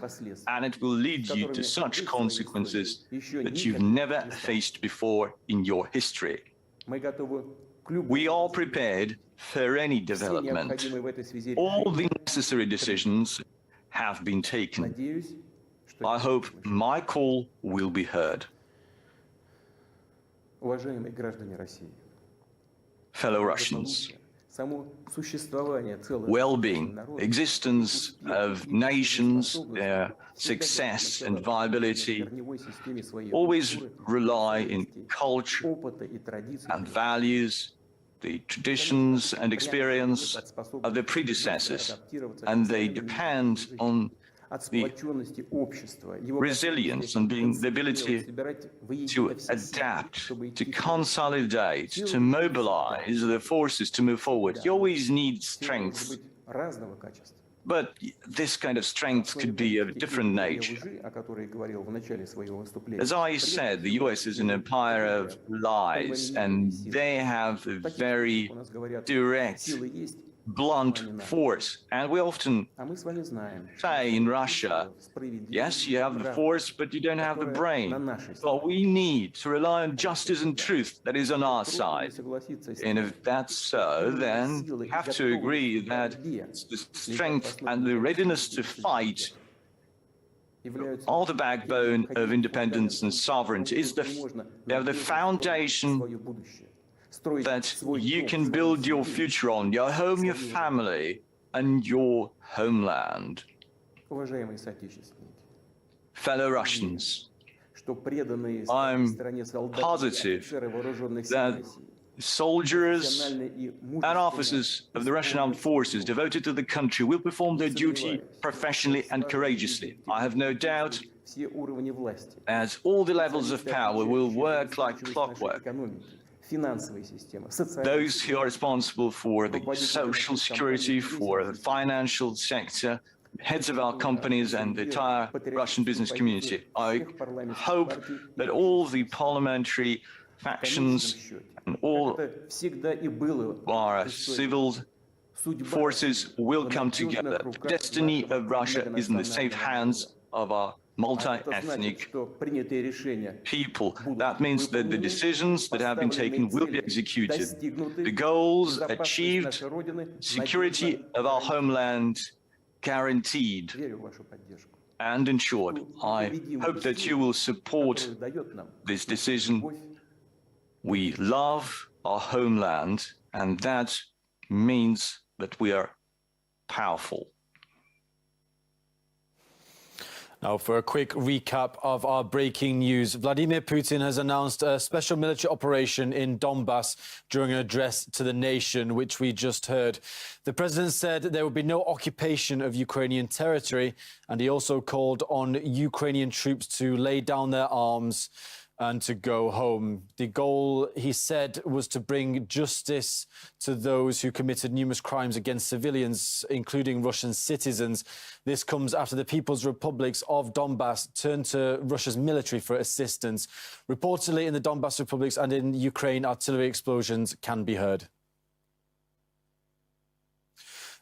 and it will lead you to such consequences that you've never faced before in your history. We are prepared for any development. All the necessary decisions have been taken. I hope my call will be heard. Fellow Russians, well-being, existence of nations, their success and viability always rely in culture and values, the traditions and experience of their predecessors, and they depend on the resilience and the ability to adapt, to consolidate, to mobilize the forces to move forward. You always need strength, but this kind of strength could be of a different nature. As I said, the US is an empire of lies, and they have a very direct, blunt force. And we often say in Russia, yes, you have the force, but you don't have the brain. Well, we need to rely on justice and truth that is on our side. And if that's so, then we have to agree that the strength and the readiness to fight are the backbone of independence and sovereignty. They are the foundation that you can build your future on, your home, your family, and your homeland. Fellow Russians, I'm positive that soldiers and officers of the Russian armed forces devoted to the country will perform their duty professionally and courageously. I have no doubt as all the levels of power will work like clockwork. Those who are responsible for the social security, for the financial sector, heads of our companies and the entire Russian business community. I hope that all the parliamentary factions and all our civil forces will come together. The destiny of Russia is in the safe hands of our multi-ethnic people. That means that the decisions that have been taken will be executed. The goals achieved, security of our homeland guaranteed and ensured. I hope that you will support this decision. We love our homeland, and that means that we are powerful. Now, for a quick recap of our breaking news, Vladimir Putin has announced a special military operation in Donbass during an address to the nation, which we just heard. The president said there will be no occupation of Ukrainian territory, and he also called on Ukrainian troops to lay down their arms and to go home. The goal, he said, was to bring justice to those who committed numerous crimes against civilians, including Russian citizens. This comes after the People's Republics of Donbass turned to Russia's military for assistance. Reportedly, in the Donbass republics and in Ukraine, artillery explosions can be heard.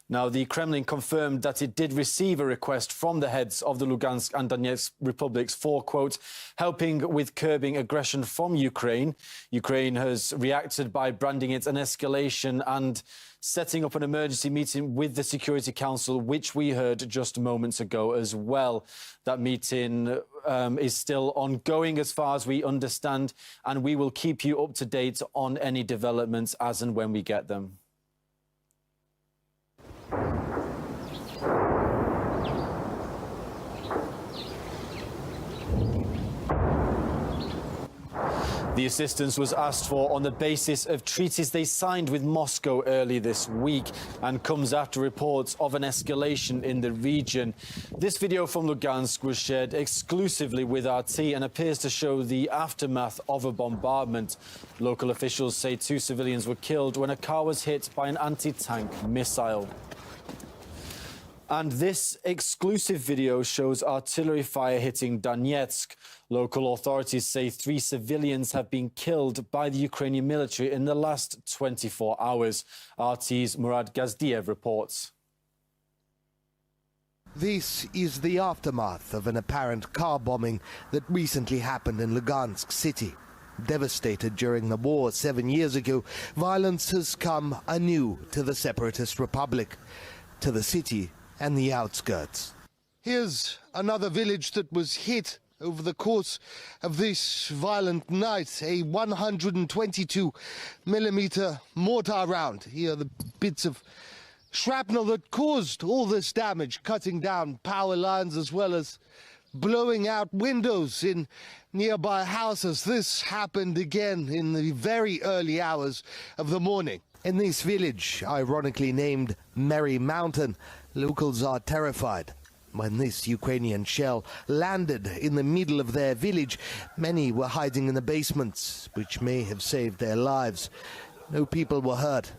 Now, the Kremlin confirmed that it did receive a request from the heads of the Lugansk and Donetsk republics for, quote, helping with curbing aggression from Ukraine. Ukraine has reacted by branding it an escalation and setting up an emergency meeting with the Security Council, which we heard just moments ago as well. That meeting is still ongoing as far as we understand, and we will keep you up to date on any developments as and when we get them. The assistance was asked for on the basis of treaties they signed with Moscow early this week and comes after reports of an escalation in the region. This video from Lugansk was shared exclusively with RT and appears to show the aftermath of a bombardment. Local officials say 2 civilians were killed when a car was hit by an anti-tank missile. And this exclusive video shows artillery fire hitting Donetsk. Local authorities say 3 civilians have been killed by the Ukrainian military in the last 24 hours. RT's Murad Gazdiev reports. This is the aftermath of an apparent car bombing that recently happened in Lugansk city. Devastated during the war 7 years ago, violence has come anew to the separatist republic, to the city and the outskirts. Here's another village that was hit over the course of this violent night. A 122mm mortar round. Here are the bits of shrapnel that caused all this damage, cutting down power lines as well as blowing out windows in nearby houses. This happened again in the very early hours of the morning. In this village, ironically named Merry Mountain, locals are terrified. When this Ukrainian shell landed in the middle of their village, many were hiding in the basements, which may have saved their lives. No people were hurt,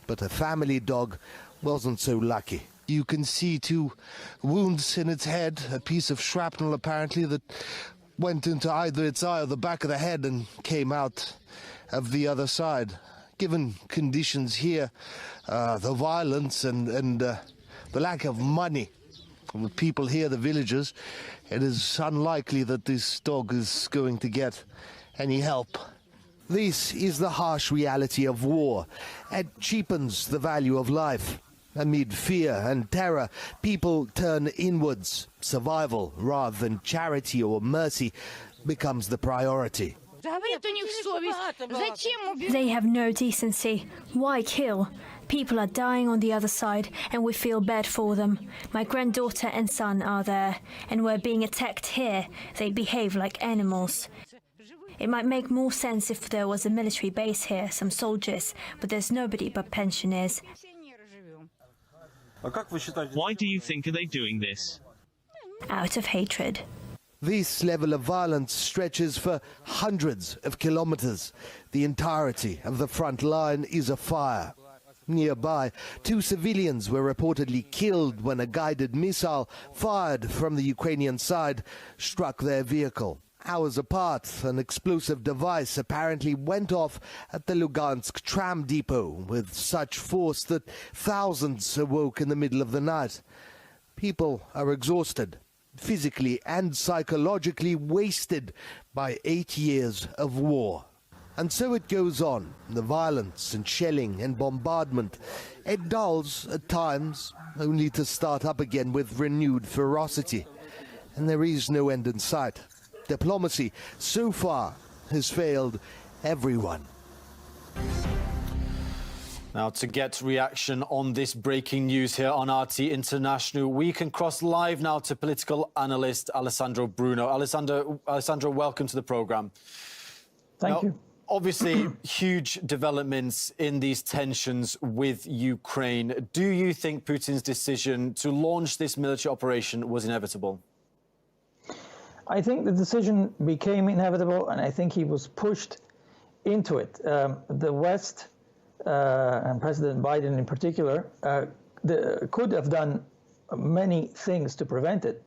but a family dog wasn't so lucky. You can see 2 wounds in its head, a piece of shrapnel apparently that went into either its eye or the back of the head and came out of the other side. Given conditions here, the violence and the lack of money from the people here, the villagers, it is unlikely that this dog is going to get any help. This is the harsh reality of war. It cheapens the value of life. Amid fear and terror, people turn inwards. Survival, rather than charity or mercy, becomes the priority. They have no decency. Why kill? People are dying on the other side, and we feel bad for them. My granddaughter and son are there, and we're being attacked here. They behave like animals. It might make more sense if there was a military base here, some soldiers, but there's nobody but pensioners. Why do you think are they doing this? Out of hatred. This level of violence stretches for hundreds of kilometers. The entirety of the front line is afire. Nearby, 2 civilians were reportedly killed when a guided missile fired from the Ukrainian side struck their vehicle. Hours apart, an explosive device apparently went off at the Lugansk tram depot with such force that thousands awoke in the middle of the night. People are exhausted, physically and psychologically wasted by 8 years of war. And so it goes on, the violence and shelling and bombardment. It dulls at times, only to start up again with renewed ferocity. And there is no end in sight. Diplomacy, so far, has failed everyone. Now, to get reaction on this breaking news here on RT International, we can cross live now to political analyst Alessandro Bruno. Alessandro, welcome to the program. Thank you. Obviously, huge developments in these tensions with Ukraine. Do you think Putin's decision to launch this military operation was inevitable? I think the decision became inevitable, and I think he was pushed into it. The West, and President Biden in particular, could have done many things to prevent it.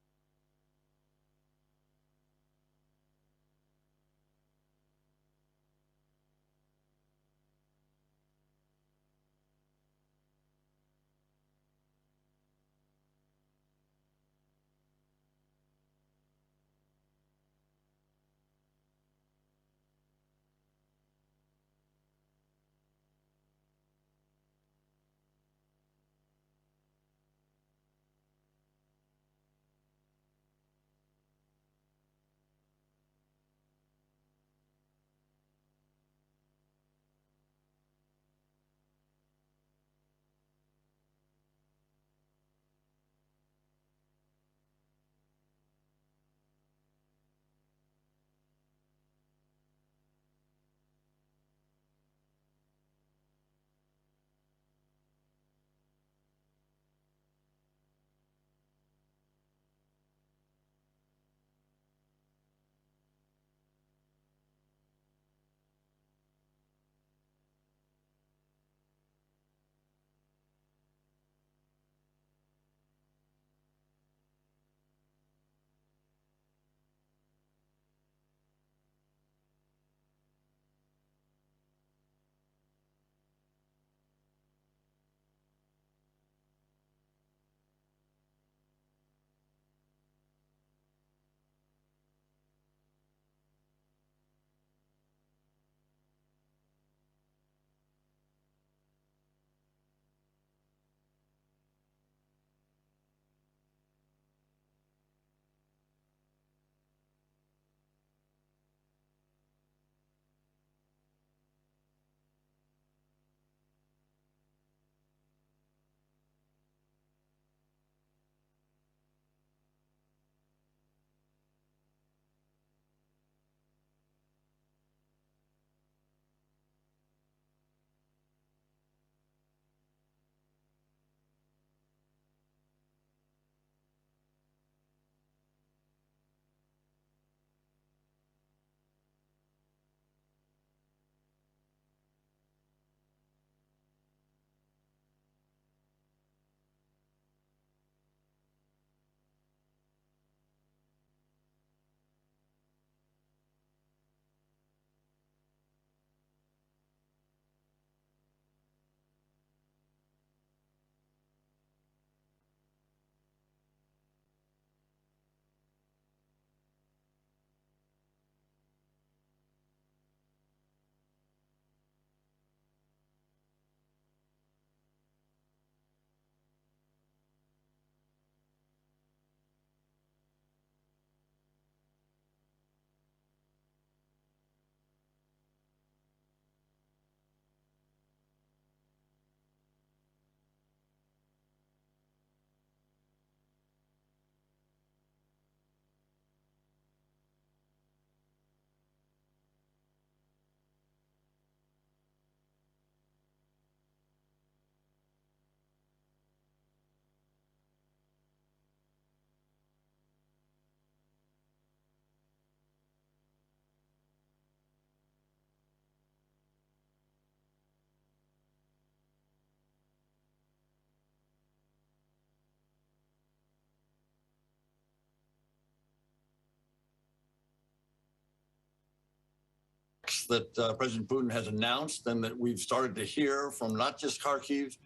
that President Putin has announced and that we've started to hear from not just Kharkiv,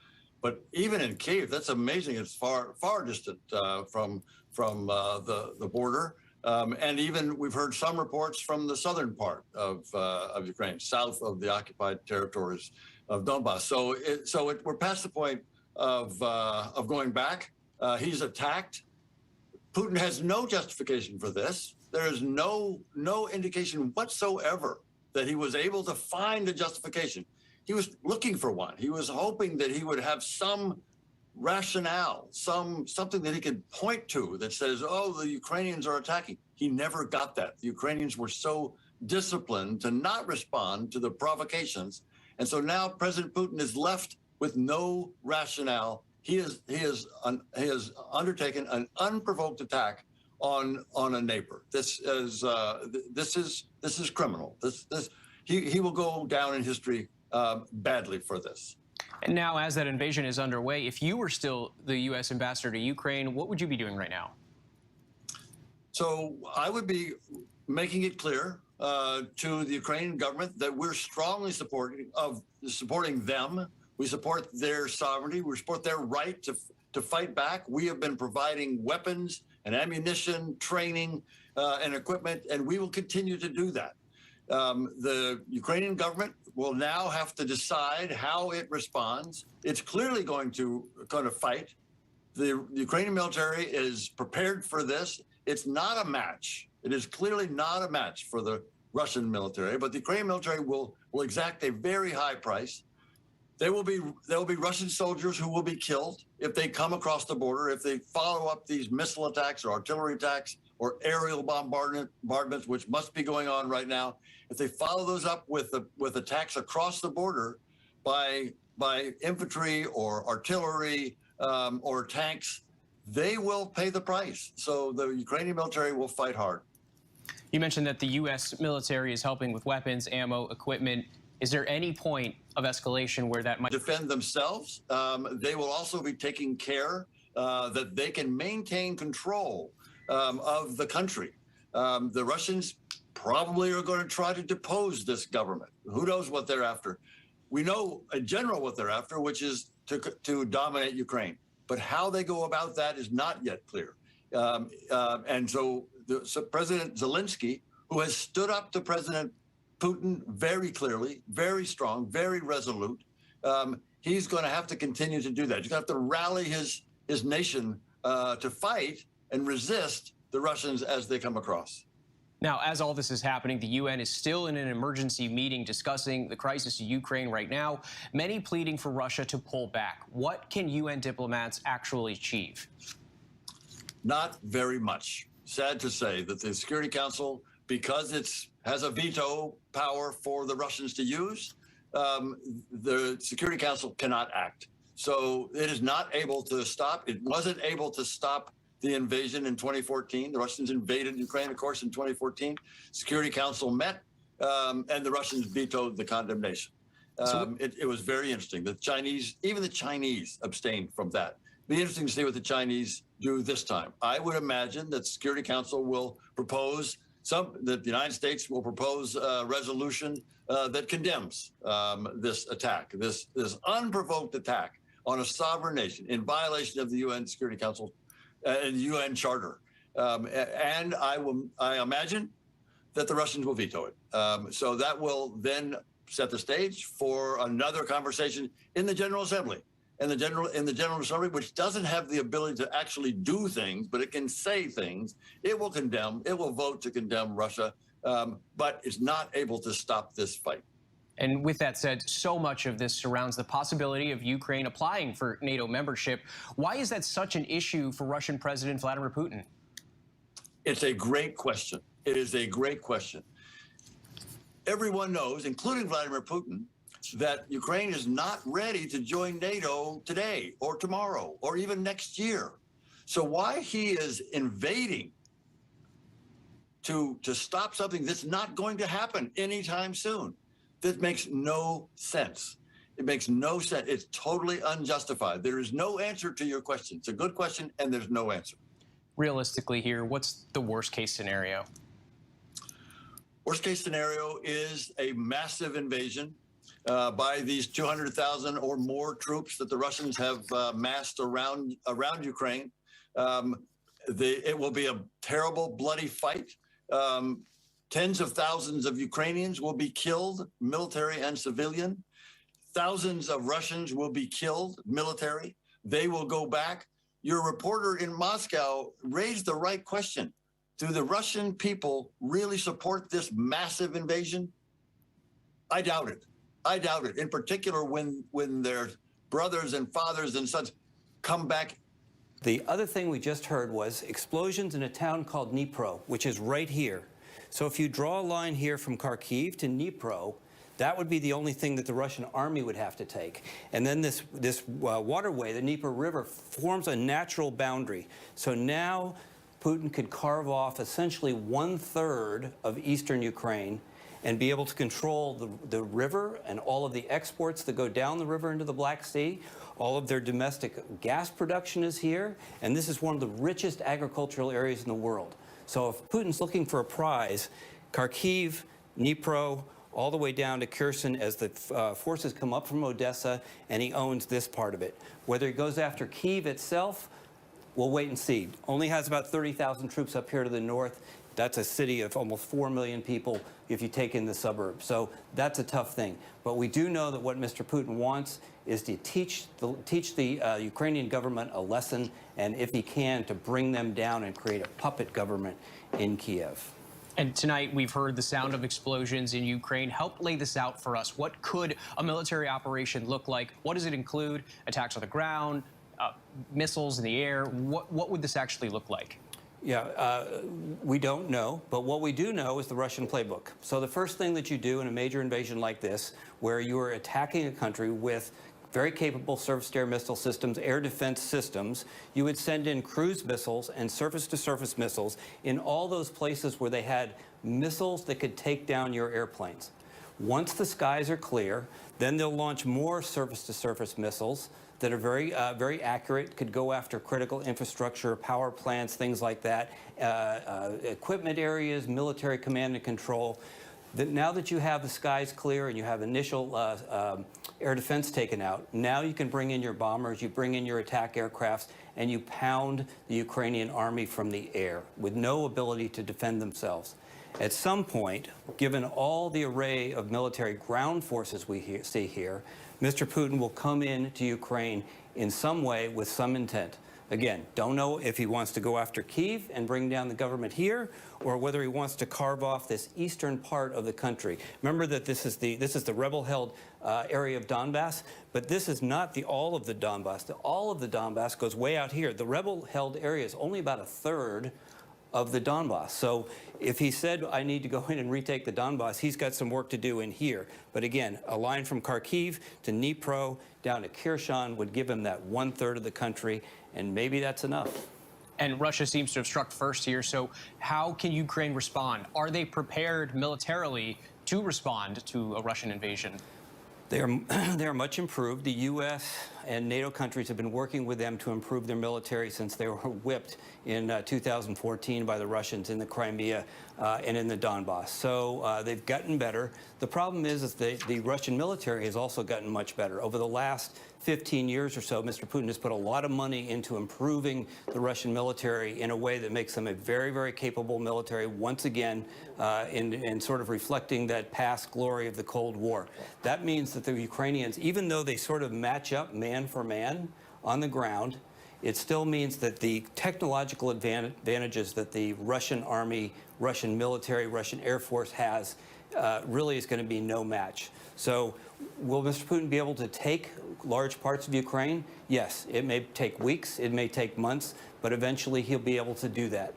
but even in Kyiv. That's amazing. It's far distant from the border. And even we've heard some reports from the southern part of Ukraine, south of the occupied territories of Donbass. So we're past the point of going back. He's attacked. Putin has no justification for this. There is no indication whatsoever that he was able to find a justification. He was looking for one. He was hoping that he would have some rationale, something that he could point to that says, oh, the Ukrainians are attacking. He never got that. The Ukrainians were so disciplined to not respond to the provocations. And so now President Putin is left with no rationale. He has undertaken an unprovoked attack on a neighbor. This is criminal. He will go down in history badly for this. And now, as that invasion is underway, if you were still the U.S. ambassador to Ukraine, what would you be doing right now? So I would be making it clear to the Ukrainian government that we're strongly supporting them. We support their sovereignty. We support their right to fight back. We have been providing weapons and ammunition, training, and equipment, and we will continue to do that. The Ukrainian government will now have to decide how it responds. It's clearly going to fight. The Ukrainian military is prepared for this. It's not a match. It is clearly not a match for the Russian military, but the Ukrainian military will exact a very high price. There will be Russian soldiers who will be killed if they come across the border, if they follow up these missile attacks or artillery attacks or aerial bombardments, which must be going on right now. If they follow those up with attacks across the border by infantry or artillery or tanks, they will pay the price. So the Ukrainian military will fight hard. You mentioned that the U.S. military is helping with weapons, ammo, equipment. Is there any point of escalation where that might defend themselves? They will also be taking care that they can maintain control of the country. The Russians probably are going to try to depose this government. Who knows what they're after? We know in general what they're after, which is to dominate Ukraine. But how they go about that is not yet clear. And so President Zelensky, who has stood up to President Putin very clearly, very strong, very resolute, he's going to have to continue to do that. He's going to have to rally his nation to fight and resist the Russians as they come across. Now, as all this is happening, the UN is still in an emergency meeting discussing the crisis in Ukraine right now, many pleading for Russia to pull back. What can UN diplomats actually achieve? Not very much. Sad to say that the Security Council, because it has a veto power for the Russians to use, the Security Council cannot act. So it is not able to stop. It wasn't able to stop the invasion in 2014. The Russians invaded Ukraine, of course, in 2014. Security Council met, and the Russians vetoed the condemnation. It was very interesting. The Chinese, even the Chinese, abstained from that. Be interesting to see what the Chinese do this time. I would imagine that Security Council will propose that the United States will propose a resolution that condemns this attack, this unprovoked attack on a sovereign nation in violation of the UN Security Council and the UN Charter. And I imagine that the Russians will veto it. So that will then set the stage for another conversation in the General Assembly. In the General Assembly, which doesn't have the ability to actually do things, but it can say things. It will vote to condemn Russia, but it's not able to stop this fight. And with that said, so much of this surrounds the possibility of Ukraine applying for NATO membership. Why is that such an issue for Russian President Vladimir Putin? It's a great question. It is a great question. Everyone knows, including Vladimir Putin, that Ukraine is not ready to join NATO today or tomorrow or even next year. So why he is invading to stop something that's not going to happen anytime soon, that makes no sense. It makes no sense. It's totally unjustified. There is no answer to your question. It's a good question, and there's no answer. Realistically here, what's the worst case scenario? Worst case scenario is a massive invasion by these 200,000 or more troops that the Russians have massed around Ukraine. It will be a terrible, bloody fight. Tens of thousands of Ukrainians will be killed, military and civilian. Thousands of Russians will be killed, military. They will go back. Your reporter in Moscow raised the right question. Do the Russian people really support this massive invasion? I doubt it. I doubt it. In particular, when their brothers and fathers and sons come back. The other thing we just heard was explosions in a town called Dnipro, which is right here. So if you draw a line here from Kyiv to Dnipro, that would be the only thing that the Russian army would have to take. And then this waterway, the Dnieper River, forms a natural boundary. So now Putin could carve off essentially 1/3 of eastern Ukraine and be able to control the river and all of the exports that go down the river into the Black Sea. All of their domestic gas production is here, and this is one of the richest agricultural areas in the world. So if Putin's looking for a prize, Kharkiv, Dnipro, all the way down to Kherson as the forces come up from Odessa, and he owns this part of it. Whether he goes after Kyiv itself, we'll wait and see. Only has about 30,000 troops up here to the north. That's a city of almost 4 million people if you take in the suburbs. So that's a tough thing. But we do know that what Mr. Putin wants is to teach the Ukrainian government a lesson, and if he can, to bring them down and create a puppet government in Kyiv. And tonight we've heard the sound of explosions in Ukraine. Help lay this out for us. What could a military operation look like? What does it include? Attacks on the ground, missiles in the air? What would this actually look like? Yeah, we don't know, but what we do know is the Russian playbook. So the first thing that you do in a major invasion like this, where you are attacking a country with very capable surface-to-air missile systems, air defense systems, you would send in cruise missiles and surface-to-surface missiles in all those places where they had missiles that could take down your airplanes. Once the skies are clear, then they'll launch more surface-to-surface missiles that are very accurate, could go after critical infrastructure, power plants, things like that, equipment areas, military command and control. Now that you have the skies clear and you have initial air defense taken out, now you can bring in your bombers, you bring in your attack aircrafts, and you pound the Ukrainian army from the air with no ability to defend themselves. At some point, given all the array of military ground forces we see here, Mr. Putin will come into Ukraine in some way with some intent. Again, don't know if he wants to go after Kyiv and bring down the government here, or whether he wants to carve off this eastern part of the country. Remember that this is the rebel-held area of Donbass, but this is not all of the Donbass. All of the Donbass goes way out here. The rebel-held area is only about 1/3 of the Donbass. So if he said, I need to go in and retake the Donbass, he's got some work to do in here. But again, a line from Kharkiv to Dnipro down to Kherson would give him that 1/3 of the country, and maybe that's enough. And Russia seems to have struck first here, so how can Ukraine respond? Are they prepared militarily to respond to a Russian invasion? They are much improved. The U.S. and NATO countries have been working with them to improve their military since they were whipped in 2014 by the Russians in the Crimea and in the Donbass. So they've gotten better. The problem is the Russian military has also gotten much better. Over the last 15 years or so, Mr. Putin has put a lot of money into improving the Russian military in a way that makes them a very, very capable military, once again, in sort of reflecting that past glory of the Cold War. That means that the Ukrainians, even though they sort of match up man for man on the ground, it still means that the technological advantages that the Russian army, Russian military, Russian Air Force has really is going to be no match. So will Mr. Putin be able to take large parts of Ukraine? Yes, it may take weeks, it may take months, but eventually he'll be able to do that.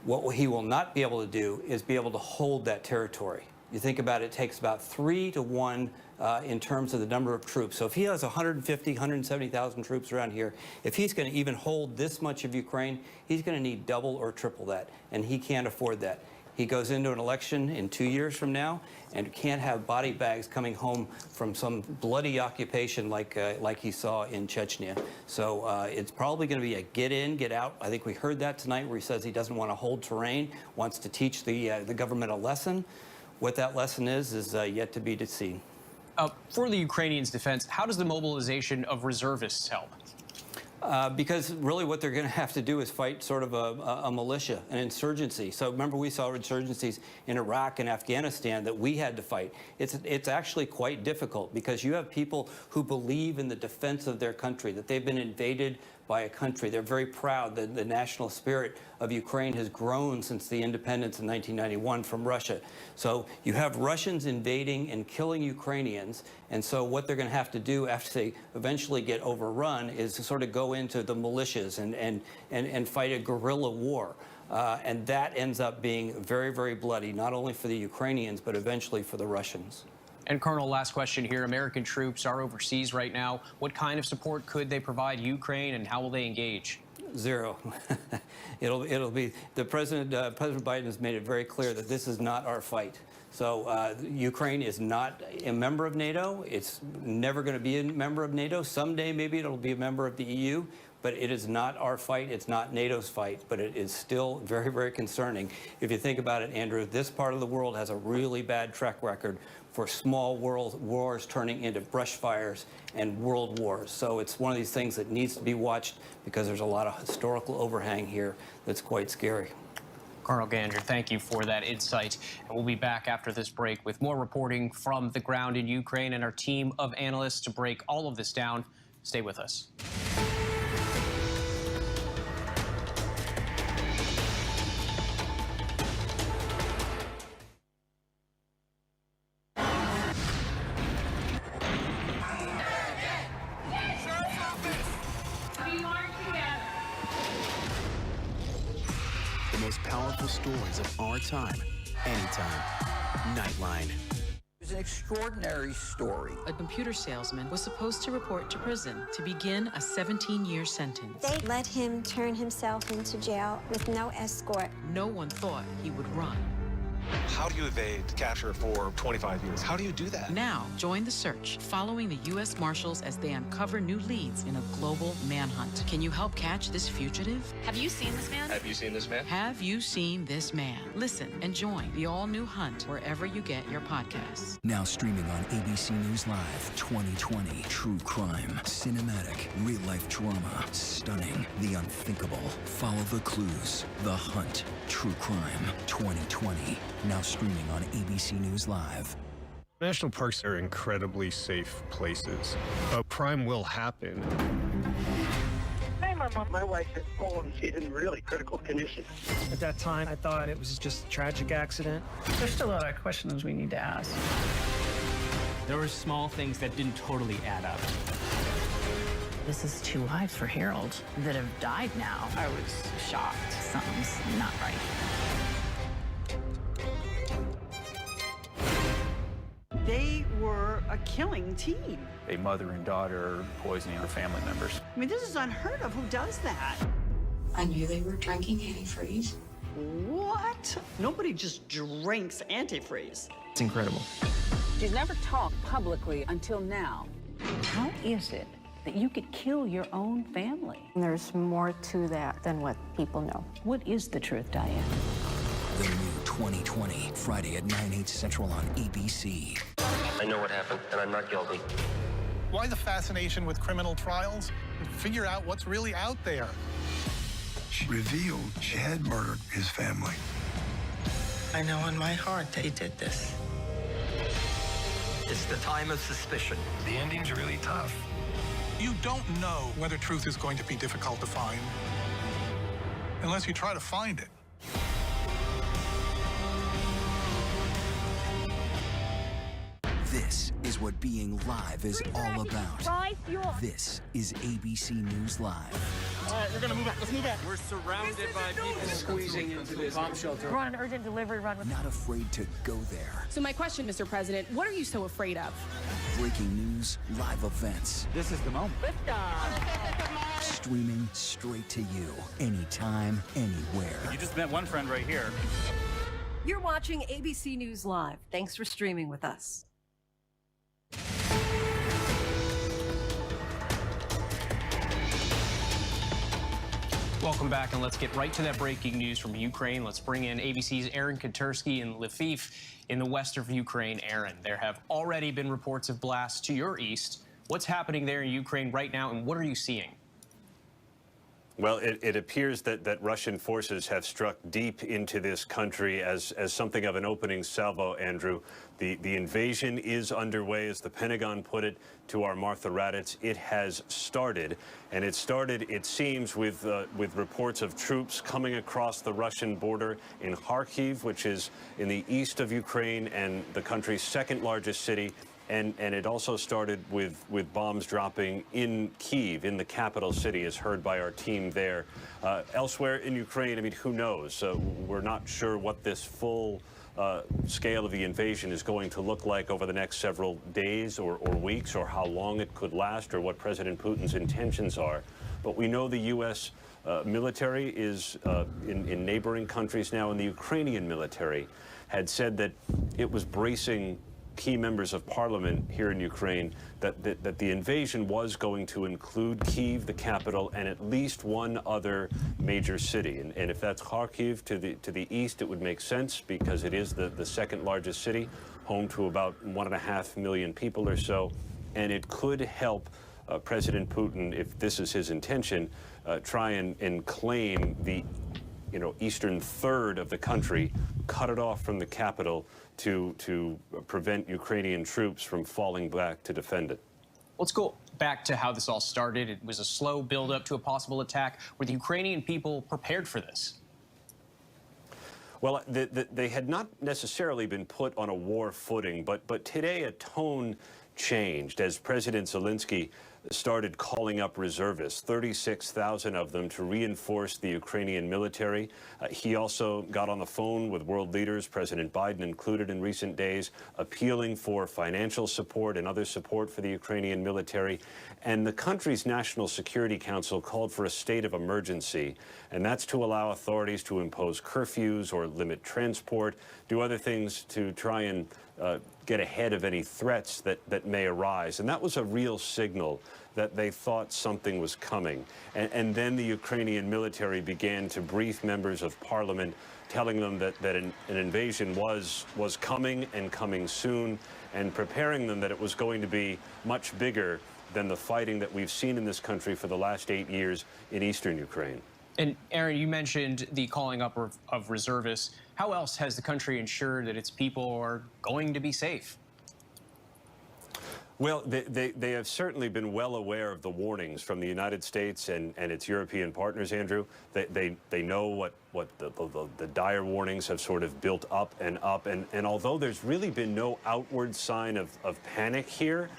What he will not be able to do is be able to hold that territory. You think about it, it takes about 3 to 1 in terms of the number of troops. So if he has 150, 170,000 troops around here, if he's going to even hold this much of Ukraine, he's going to need double or triple that, and he can't afford that. He goes into an election in 2 years from now and can't have body bags coming home from some bloody occupation like he saw in Chechnya. So it's probably going to be a get in, get out. I think we heard that tonight where he says he doesn't want to hold terrain, wants to teach the government a lesson. What that lesson is yet to be seen. For the Ukrainians' defense, how does the mobilization of reservists help? Because really what they're going to have to do is fight sort of a militia, an insurgency. So remember we saw insurgencies in Iraq and Afghanistan that we had to fight. It's actually quite difficult because you have people who believe in the defense of their country, that they've been invaded by a country. They're very proud that the national spirit of Ukraine has grown since the independence in 1991 from Russia. So you have Russians invading and killing Ukrainians, and so what they're going to have to do after they eventually get overrun is to sort of go into the militias and fight a guerrilla war. And that ends up being very, very bloody, not only for the Ukrainians, but eventually for the Russians. And Colonel, last question here. American troops are overseas right now. What kind of support could they provide Ukraine, and how will they engage? Zero. It'll be the President Biden has made it very clear that this is not our fight. So Ukraine is not a member of NATO. It's never going to be a member of NATO. Someday maybe it'll be a member of the EU, but it is not our fight. It's not NATO's fight, but it is still very, very concerning. If you think about it, Andrew, this part of the world has a really bad track record for small world wars turning into brush fires and world wars. So it's one of these things that needs to be watched because there's a lot of historical overhang here that's quite scary. Colonel Gander, thank you for that insight. And we'll be back after this break with more reporting from the ground in Ukraine and our team of analysts to break all of this down. Stay with us. Powerful stories of our time, anytime. Nightline. It's an extraordinary story. A computer salesman was supposed to report to prison to begin a 17-year sentence. They let him turn himself into jail with no escort. No one thought he would run. How do you evade capture for 25 years? How do you do that? Now, join the search, following the U.S. Marshals as they uncover new leads in a global manhunt. Can you help catch this fugitive? Have you seen this man? Have you seen this man? Have you seen this man? Listen and join the all-new hunt wherever you get your podcasts. Now streaming on ABC News Live 2020. True crime, cinematic, real-life drama, stunning, the unthinkable. Follow the clues. The Hunt. True crime 2020. Now streaming on ABC News Live. National parks are incredibly safe places, but crime will happen. Hey, my wife had fallen. She's in really critical condition. At that time, I thought it was just a tragic accident. There's still a lot of questions we need to ask. There were small things that didn't totally add up. This is 2 lives for Harold that have died now. I was shocked. Something's not right. They were a killing team. A mother and daughter poisoning her family members. I mean, this is unheard of. Who does that? I knew they were drinking antifreeze. What? Nobody just drinks antifreeze. It's incredible. She's never talked publicly until now. How is it that you could kill your own family? There's more to that than what people know. What is the truth, Diane? The new 2020, Friday at 9/8 Central on ABC. I know what happened, and I'm not guilty. Why the fascination with criminal trials? Figure out what's really out there. She revealed she had murdered his family. I know in my heart that he did this. It's the time of suspicion. The ending's really tough. You don't know whether truth is going to be difficult to find unless you try to find it. This is what being live is all about. This is ABC News Live. All right, we're gonna move out. Let's move out. We're surrounded by people squeezing into this bomb shelter. We're on an urgent delivery run. Not afraid to go there. So my question, Mr. President, what are you so afraid of? Breaking news, live events. This is the moment. Streaming straight to you, anytime, anywhere. You just met one friend right here. You're watching ABC News Live. Thanks for streaming with us. Welcome back, and let's get right to that breaking news from Ukraine. Let's bring in ABC's Aaron Katersky in Lviv in the west of Ukraine. Aaron, there have already been reports of blasts to your east. What's happening there in Ukraine right now, and what are you seeing? Well, it appears that Russian forces have struck deep into this country as something of an opening salvo, Andrew. The invasion is underway, as the Pentagon put it to our Martha Raddatz. It has started, and it started, it seems, with reports of troops coming across the Russian border in Kyiv, which is in the east of Ukraine and the country's second largest city. And it also started with bombs dropping in Kyiv, in the capital city, as heard by our team there. Elsewhere in Ukraine, I mean, who knows? We're not sure what this full scale of the invasion is going to look like over the next several days or weeks, or how long it could last, or what President Putin's intentions are. But we know the U.S. Military is in neighboring countries now, and the Ukrainian military had said that it was bracing key members of parliament here in Ukraine that the invasion was going to include Kyiv, the capital, and at least one other major city. And if that's Kharkiv to the east, it would make sense because it is the second largest city, home to about 1.5 million people or so. And it could help President Putin, if this is his intention, try and claim the eastern third of the country, cut it off from the capital to prevent Ukrainian troops from falling back to defend it. Let's go back to how this all started. It was a slow build-up to a possible attack. Were the Ukrainian people prepared for this? Well, they had not necessarily been put on a war footing, but today a tone changed as President Zelensky started calling up reservists, 36,000 of them, to reinforce the Ukrainian military. He also got on the phone with world leaders, President Biden included in recent days, appealing for financial support and other support for the Ukrainian military. And the country's National Security Council called for a state of emergency, and that's to allow authorities to impose curfews or limit transport, do other things to try and get ahead of any threats that may arise. And that was a real signal that they thought something was coming. And then the Ukrainian military began to brief members of parliament, telling them that an invasion was coming and coming soon, and preparing them that it was going to be much bigger than the fighting that we've seen in this country for the last 8 years in eastern Ukraine. And Aaron, you mentioned the calling up of reservists. How else has the country ensured that its people are going to be safe? Well, they have certainly been well aware of the warnings from the United States and its European partners, Andrew. They know what the dire warnings have sort of built up. And although there's really been no outward sign of panic here,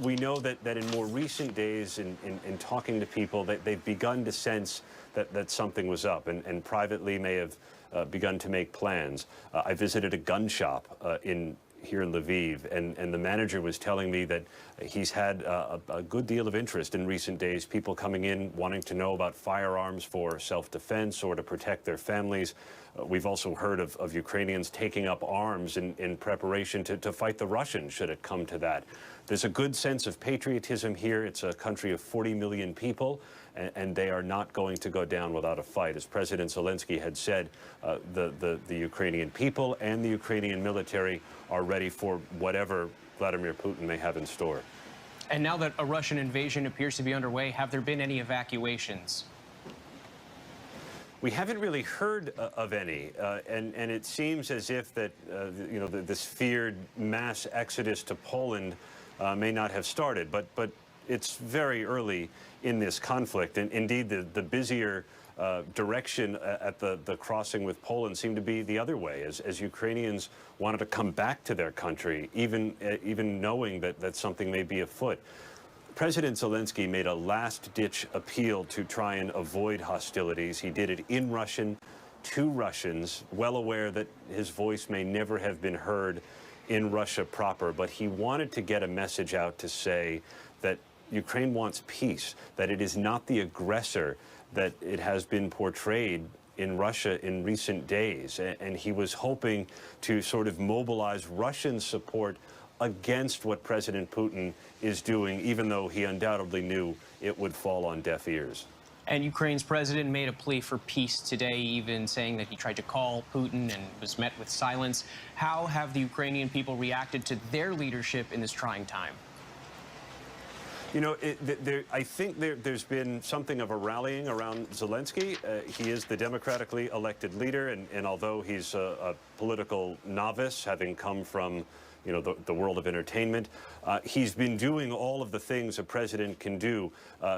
we know that in more recent days, in talking to people, that they've begun to sense that something was up, and privately may have begun to make plans. I visited a gun shop here in Lviv, and the manager was telling me that he's had a good deal of interest in recent days, people coming in wanting to know about firearms for self-defense or to protect their families. We've also heard of Ukrainians taking up arms in preparation to fight the Russians, should it come to that. There's a good sense of patriotism here. It's a country of 40 million people, and they are not going to go down without a fight. As President Zelensky had said, the Ukrainian people and the Ukrainian military are ready for whatever Vladimir Putin may have in store. And now that a Russian invasion appears to be underway, have there been any evacuations? We haven't really heard of any, and it seems as if that this feared mass exodus to Poland may not have started, but it's very early in this conflict, and indeed the busier direction at the crossing with Poland seemed to be the other way, as Ukrainians wanted to come back to their country, even knowing that something may be afoot. President Zelensky made a last-ditch appeal to try and avoid hostilities. He did it in Russian to Russians, well aware that his voice may never have been heard in Russia proper, but he wanted to get a message out to say that Ukraine wants peace, that it is not the aggressor that it has been portrayed in Russia in recent days. And he was hoping to sort of mobilize Russian support against what President Putin is doing, even though he undoubtedly knew it would fall on deaf ears. And Ukraine's president made a plea for peace today, even saying that he tried to call Putin and was met with silence. How have the Ukrainian people reacted to their leadership in this trying time? You know, I think there's been something of a rallying around Zelensky. He is the democratically elected leader, and although he's a political novice, having come from, you know, the world of entertainment, he's been doing all of the things a president can do.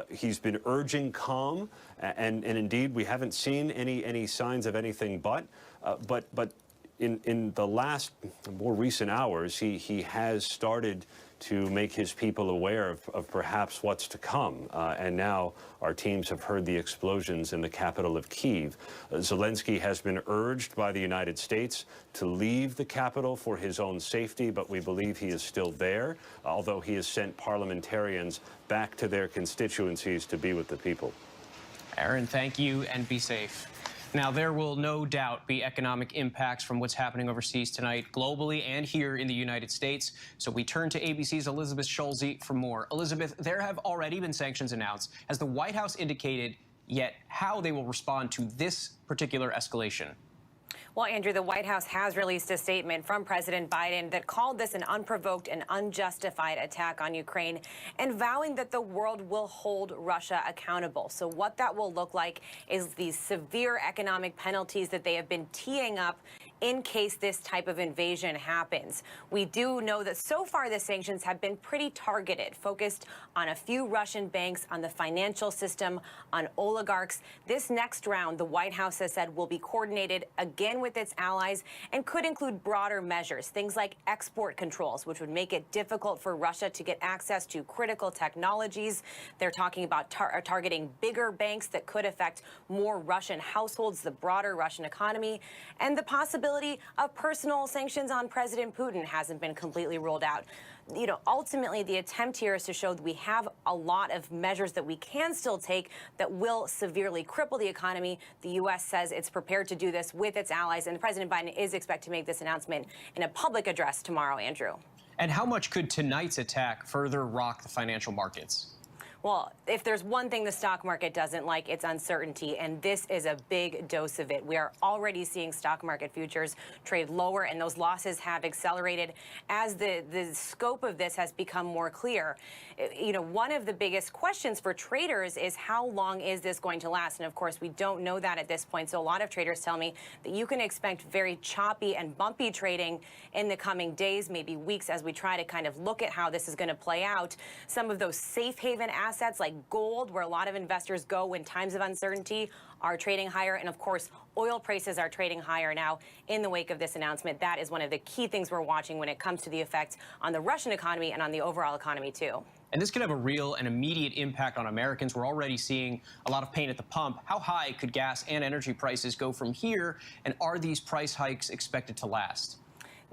He's been urging calm, and indeed, we haven't seen any signs of anything but in the last more recent hours, he has started to make his people aware of perhaps what's to come. And now our teams have heard the explosions in the capital of Kyiv. Zelensky has been urged by the United States to leave the capital for his own safety, but we believe he is still there, although he has sent parliamentarians back to their constituencies to be with the people. Aaron, thank you, and be safe. Now, there will no doubt be economic impacts from what's happening overseas tonight, globally and here in the United States. So we turn to ABC's Elizabeth Schulze for more. Elizabeth, there have already been sanctions announced. Has the White House indicated yet how they will respond to this particular escalation? Well, Andrew, the White House has released a statement from President Biden that called this an unprovoked and unjustified attack on Ukraine and vowing that the world will hold Russia accountable. So what that will look like is these severe economic penalties that they have been teeing up in case this type of invasion happens. We do know that so far the sanctions have been pretty targeted, focused on a few Russian banks, on the financial system, on oligarchs. This next round, the White House has said, will be coordinated again with its allies and could include broader measures, things like export controls, which would make it difficult for Russia to get access to critical technologies. They're talking about targeting bigger banks that could affect more Russian households, the broader Russian economy, and the possibility of personal sanctions on President Putin hasn't been completely ruled out. You know, ultimately, the attempt here is to show that we have a lot of measures that we can still take that will severely cripple the economy. The U.S. says it's prepared to do this with its allies, and President Biden is expected to make this announcement in a public address tomorrow, Andrew. And how much could tonight's attack further rock the financial markets? Well, if there's one thing the stock market doesn't like, it's uncertainty, and this is a big dose of it. We are already seeing stock market futures trade lower, and those losses have accelerated as the scope of this has become more clear. You know, one of the biggest questions for traders is how long is this going to last? And of course, we don't know that at this point. So a lot of traders tell me that you can expect very choppy and bumpy trading in the coming days, maybe weeks, as we try to kind of look at how this is going to play out. Some of those safe haven assets like gold, where a lot of investors go in times of uncertainty, are trading higher. And of course, oil prices are trading higher now in the wake of this announcement. That is one of the key things we're watching when it comes to the effect on the Russian economy and on the overall economy, too. And this could have a real and immediate impact on Americans. We're already seeing a lot of pain at the pump. How high could gas and energy prices go from here? And are these price hikes expected to last?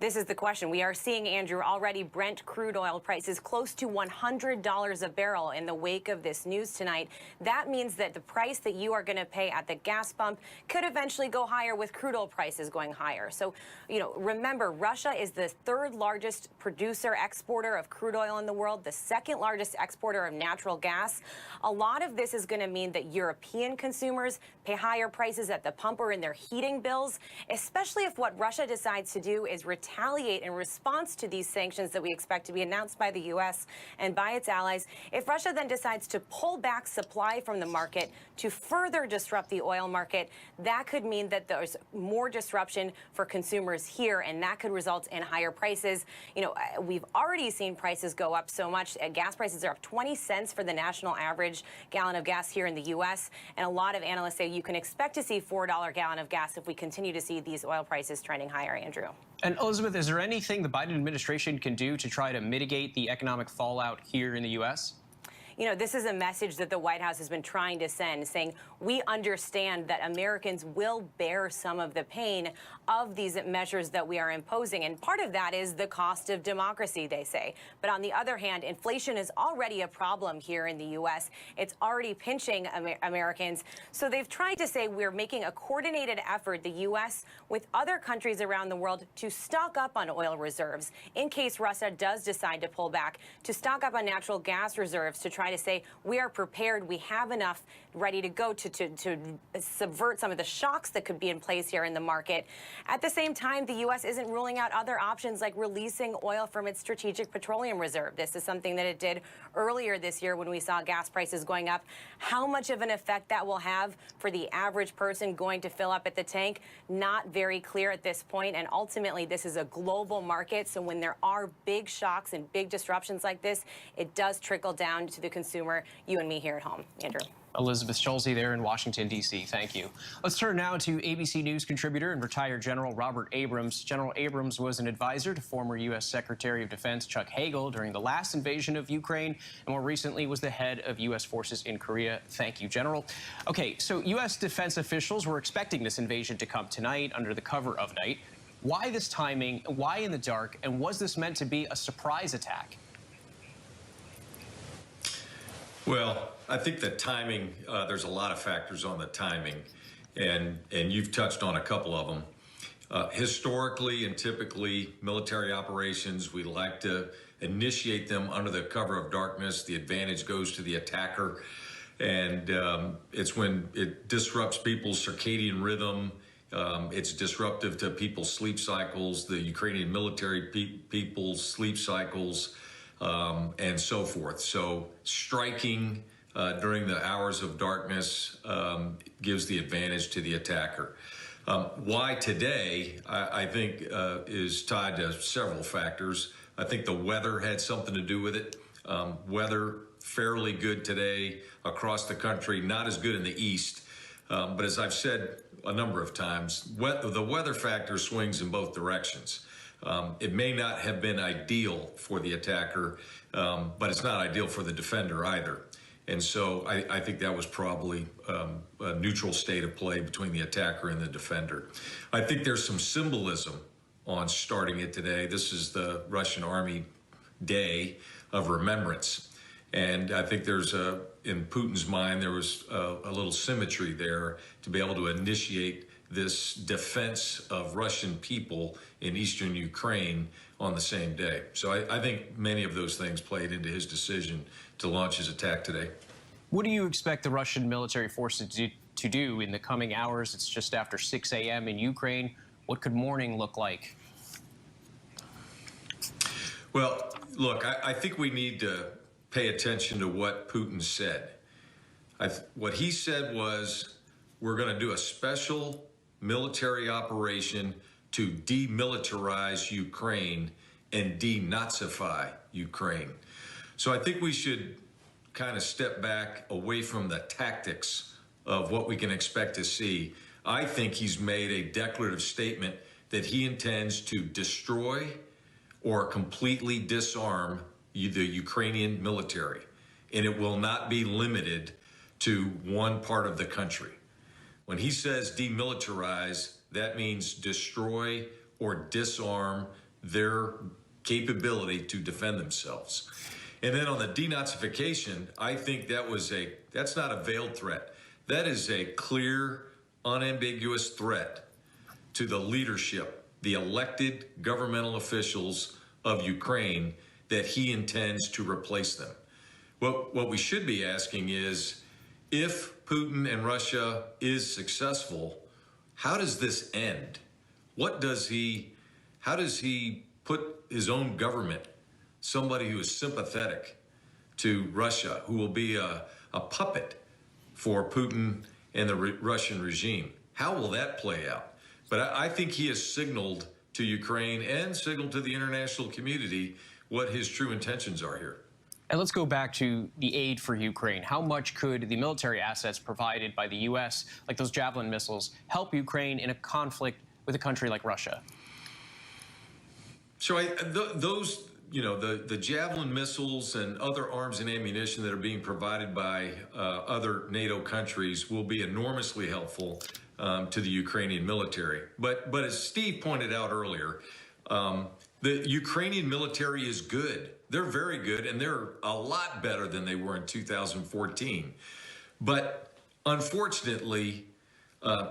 This is the question. We are seeing, Andrew, already Brent crude oil prices close to $100 a barrel in the wake of this news tonight. That means that the price that you are going to pay at the gas pump could eventually go higher with crude oil prices going higher. So, you know, remember, Russia is the third largest producer, exporter of crude oil in the world, the second largest exporter of natural gas. A lot of this is going to mean that European consumers pay higher prices at the pump or in their heating bills, especially if what Russia decides to do is retaliate in response to these sanctions that we expect to be announced by the U.S. and by its allies. If Russia then decides to pull back supply from the market to further disrupt the oil market, that could mean that there's more disruption for consumers here, and that could result in higher prices. You know, we've already seen prices go up so much. Gas prices are up 20 cents for the national average gallon of gas here in the U.S., and a lot of analysts say you can expect to see $4 gallon of gas if we continue to see these oil prices trending higher, Andrew. And Elizabeth, is there anything the Biden administration can do to try to mitigate the economic fallout here in the U.S.? You know, this is a message that the White House has been trying to send, saying we understand that Americans will bear some of the pain of these measures that we are imposing. And part of that is the cost of democracy, they say. But on the other hand, inflation is already a problem here in the U.S. It's already pinching Americans. So they've tried to say we're making a coordinated effort, the U.S. with other countries around the world, to stock up on oil reserves in case Russia does decide to pull back, to stock up on natural gas reserves to try try to say we are prepared, we have enough ready to go to subvert some of the shocks that could be in place here in the market. At the same time, the U.S. isn't ruling out other options like releasing oil from its strategic petroleum reserve. This is something that it did earlier this year when we saw gas prices going up. How much of an effect that will have for the average person going to fill up at the tank, not very clear at this point. And ultimately, this is a global market. So when there are big shocks and big disruptions like this, it does trickle down to the consumer, you and me here at home. Andrew. Elizabeth Schulze there in Washington, D.C. Thank you. Let's turn now to ABC News contributor and retired General Robert Abrams. General Abrams was an advisor to former U.S. Secretary of Defense Chuck Hagel during the last invasion of Ukraine, and more recently was the head of U.S. forces in Korea. Thank you, General. Okay, so U.S. defense officials were expecting this invasion to come tonight under the cover of night. Why this timing? Why in the dark? And was this meant to be a surprise attack? Well, I think the timing, there's a lot of factors on the timing, and you've touched on a couple of them. Historically and typically, military operations, we like to initiate them under the cover of darkness. The advantage goes to the attacker, and it's when it disrupts people's circadian rhythm. It's disruptive to people's sleep cycles, the Ukrainian military people's sleep cycles, and so forth. So striking during the hours of darkness gives the advantage to the attacker. Why today, I think, is tied to several factors. I think the weather had something to do with it. Weather fairly good today across the country, not as good in the east. But as I've said a number of times, the weather factor swings in both directions. It may not have been ideal for the attacker, but it's not ideal for the defender either. And so I think that was probably a neutral state of play between the attacker and the defender. I think there's some symbolism on starting it today. This is the Russian Army Day of Remembrance. And I think there's in Putin's mind, there was a little symmetry there to be able to initiate this defense of Russian people in eastern Ukraine on the same day. So I think many of those things played into his decision to launch his attack today. What do you expect the Russian military forces to do in the coming hours? It's just after 6 a.m. in Ukraine. What could morning look like? Well, look, I think we need to pay attention to what Putin said. What he said was, we're going to do a special military operation to demilitarize Ukraine and denazify Ukraine. So I think we should kind of step back away from the tactics of what we can expect to see. I think he's made a declarative statement that he intends to destroy or completely disarm the Ukrainian military, and it will not be limited to one part of the country. When he says demilitarize, that means destroy or disarm their capability to defend themselves. And then on the denazification, I think that's not a veiled threat. That is a clear, unambiguous threat to the leadership, the elected governmental officials of Ukraine, that he intends to replace them. What we should be asking is, if Putin and Russia is successful, how does this end? How does he put his own government, somebody who is sympathetic to Russia, who will be a puppet for Putin and the Russian regime? How will that play out? But I think he has signaled to Ukraine and signaled to the international community what his true intentions are here. And let's go back to the aid for Ukraine. How much could the military assets provided by the U.S., like those Javelin missiles, help Ukraine in a conflict with a country like Russia? So the Javelin missiles and other arms and ammunition that are being provided by other NATO countries will be enormously helpful to the Ukrainian military. But as Steve pointed out earlier, the Ukrainian military is good. They're very good, and they're a lot better than they were in 2014. But unfortunately,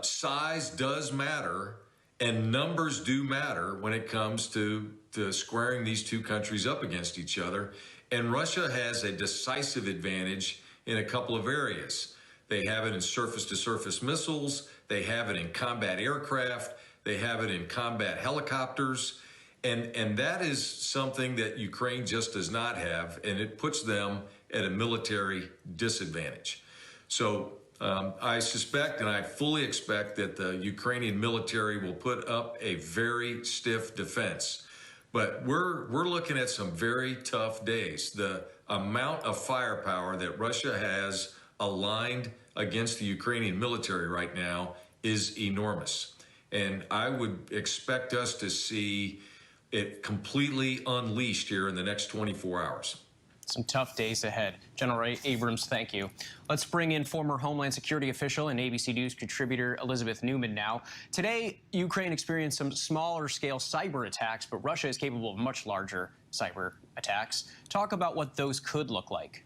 size does matter, and numbers do matter when it comes to squaring these two countries up against each other. And Russia has a decisive advantage in a couple of areas. They have it in surface-to-surface missiles. They have it in combat aircraft. They have it in combat helicopters. And that is something that Ukraine just does not have, and it puts them at a military disadvantage. So I suspect and I fully expect that the Ukrainian military will put up a very stiff defense. But we're looking at some very tough days. The amount of firepower that Russia has aligned against the Ukrainian military right now is enormous. And I would expect us to see it completely unleashed here in the next 24 hours. Some tough days ahead. General Abrams, thank you. Let's bring in former Homeland Security official and ABC News contributor Elizabeth Newman now. Today, Ukraine experienced some smaller scale cyber attacks, but Russia is capable of much larger cyber attacks. Talk about what those could look like.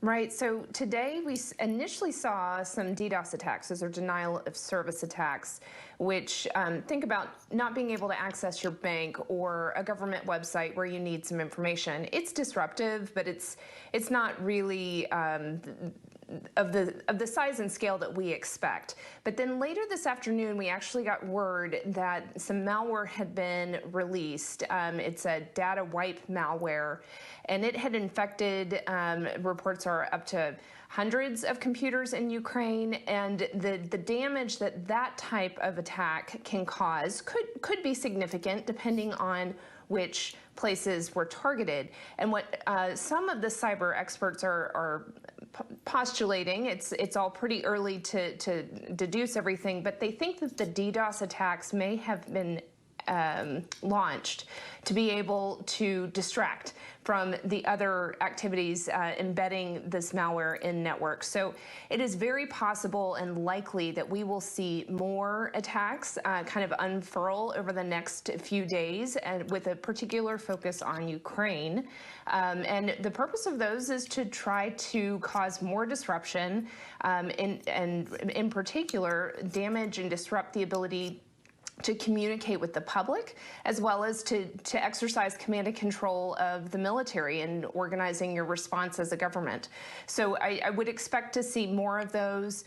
Right. So today we initially saw some DDoS attacks. Those are denial of service attacks, which think about not being able to access your bank or a government website where you need some information. It's disruptive, but it's not really of the size and scale that we expect. But then later this afternoon, we actually got word that some malware had been released. It's a data wipe malware, and it had infected, reports are up to hundreds of computers in Ukraine, and the damage that that type of attack can cause could be significant depending on which places were targeted. And what some of the cyber experts are postulating, it's all pretty early to deduce everything, but they think that the DDoS attacks may have been launched to be able to distract from the other activities embedding this malware in networks. So it is very possible and likely that we will see more attacks kind of unfurl over the next few days, and with a particular focus on Ukraine. And the purpose of those is to try to cause more disruption and in particular damage and disrupt the ability to communicate with the public, as well as to exercise command and control of the military and organizing your response as a government. So I would expect to see more of those.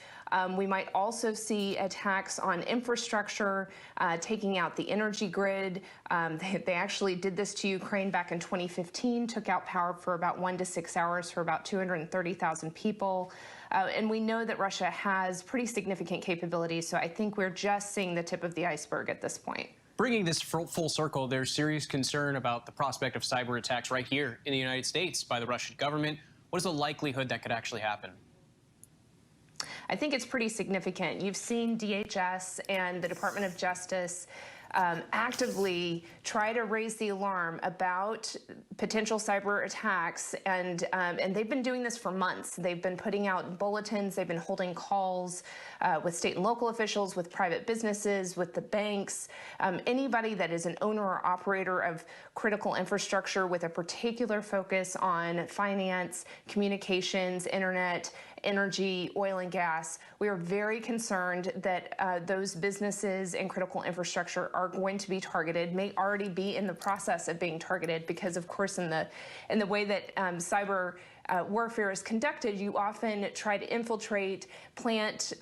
We might also see attacks on infrastructure, taking out the energy grid. They actually did this to Ukraine back in 2015, took out power for about 1 to 6 hours for about 230,000 people. And we know that Russia has pretty significant capabilities, so I think we're just seeing the tip of the iceberg at this point. Bringing this full circle, there's serious concern about the prospect of cyber attacks right here in the United States by the Russian government. What is the likelihood that could actually happen? I think it's pretty significant. You've seen DHS and the Department of Justice actively try to raise the alarm about potential cyber attacks, and they've been doing this for months. They've been putting out bulletins, they've been holding calls with state and local officials, with private businesses, with the banks, anybody that is an owner or operator of critical infrastructure with a particular focus on finance, communications, internet, energy, oil and gas. We are very concerned that those businesses and critical infrastructure are going to be targeted, may already be in the process of being targeted, because of course in the way that cyber warfare is conducted, you often try to infiltrate, plant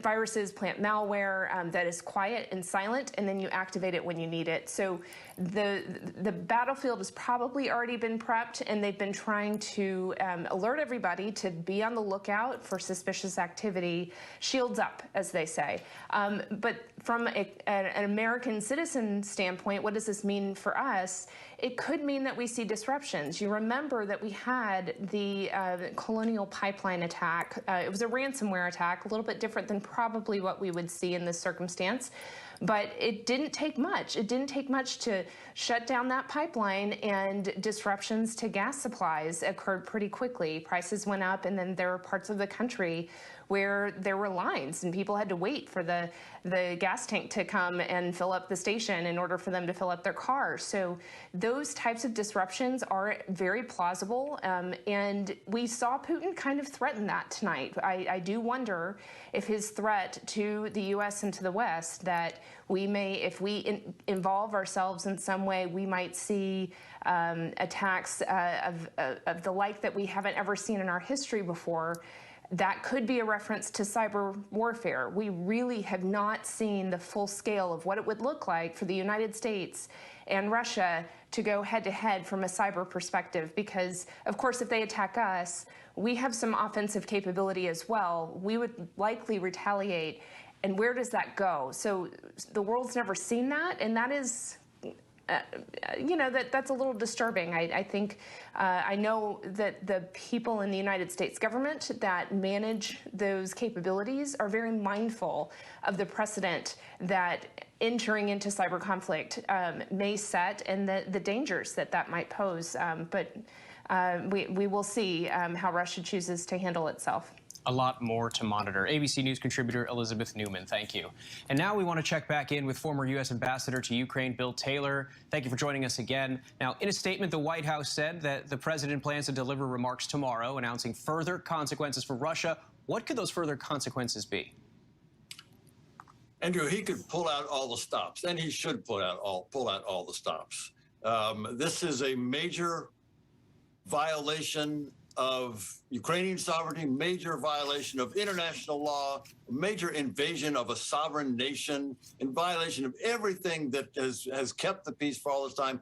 viruses, plant malware that is quiet and silent, and then you activate it when you need it. So the battlefield has probably already been prepped, and they've been trying to alert everybody to be on the lookout for suspicious activity. Shields up, as they say. But from an American citizen standpoint, what does this mean for us? It could mean that we see disruptions. You remember that we had the Colonial Pipeline attack. It was a ransomware attack, a little bit different than probably what we would see in this circumstance. But it didn't take much. It didn't take much to shut down that pipeline, and disruptions to gas supplies occurred pretty quickly. Prices went up, and then there were parts of the country where there were lines and people had to wait for the gas tank to come and fill up the station in order for them to fill up their car. So those types of disruptions are very plausible, and we saw Putin kind of threaten that tonight. I do wonder if his threat to the U.S. and to the West that we may, if we involve ourselves in some way, we might see attacks of the like that we haven't ever seen in our history before. That could be a reference to cyber warfare. We really have not seen the full scale of what it would look like for the United States and Russia to go head-to-head from a cyber perspective, because, of course, if they attack us, we have some offensive capability as well. We would likely retaliate. And where does that go? So the world's never seen that, and that is, that's a little disturbing. I think, I know that the people in the United States government that manage those capabilities are very mindful of the precedent that entering into cyber conflict may set and the dangers that might pose. But we will see how Russia chooses to handle itself. A lot more to monitor. ABC News contributor Elizabeth Newman, thank you. And now we want to check back in with former U.S. Ambassador to Ukraine, Bill Taylor. Thank you for joining us again. Now, in a statement, the White House said that the president plans to deliver remarks tomorrow announcing further consequences for Russia. What could those further consequences be? Andrew, he could pull out all the stops, and he should pull out all the stops. This is a major violation of Ukrainian sovereignty, major violation of international law, major invasion of a sovereign nation, in violation of everything that has kept the peace for all this time.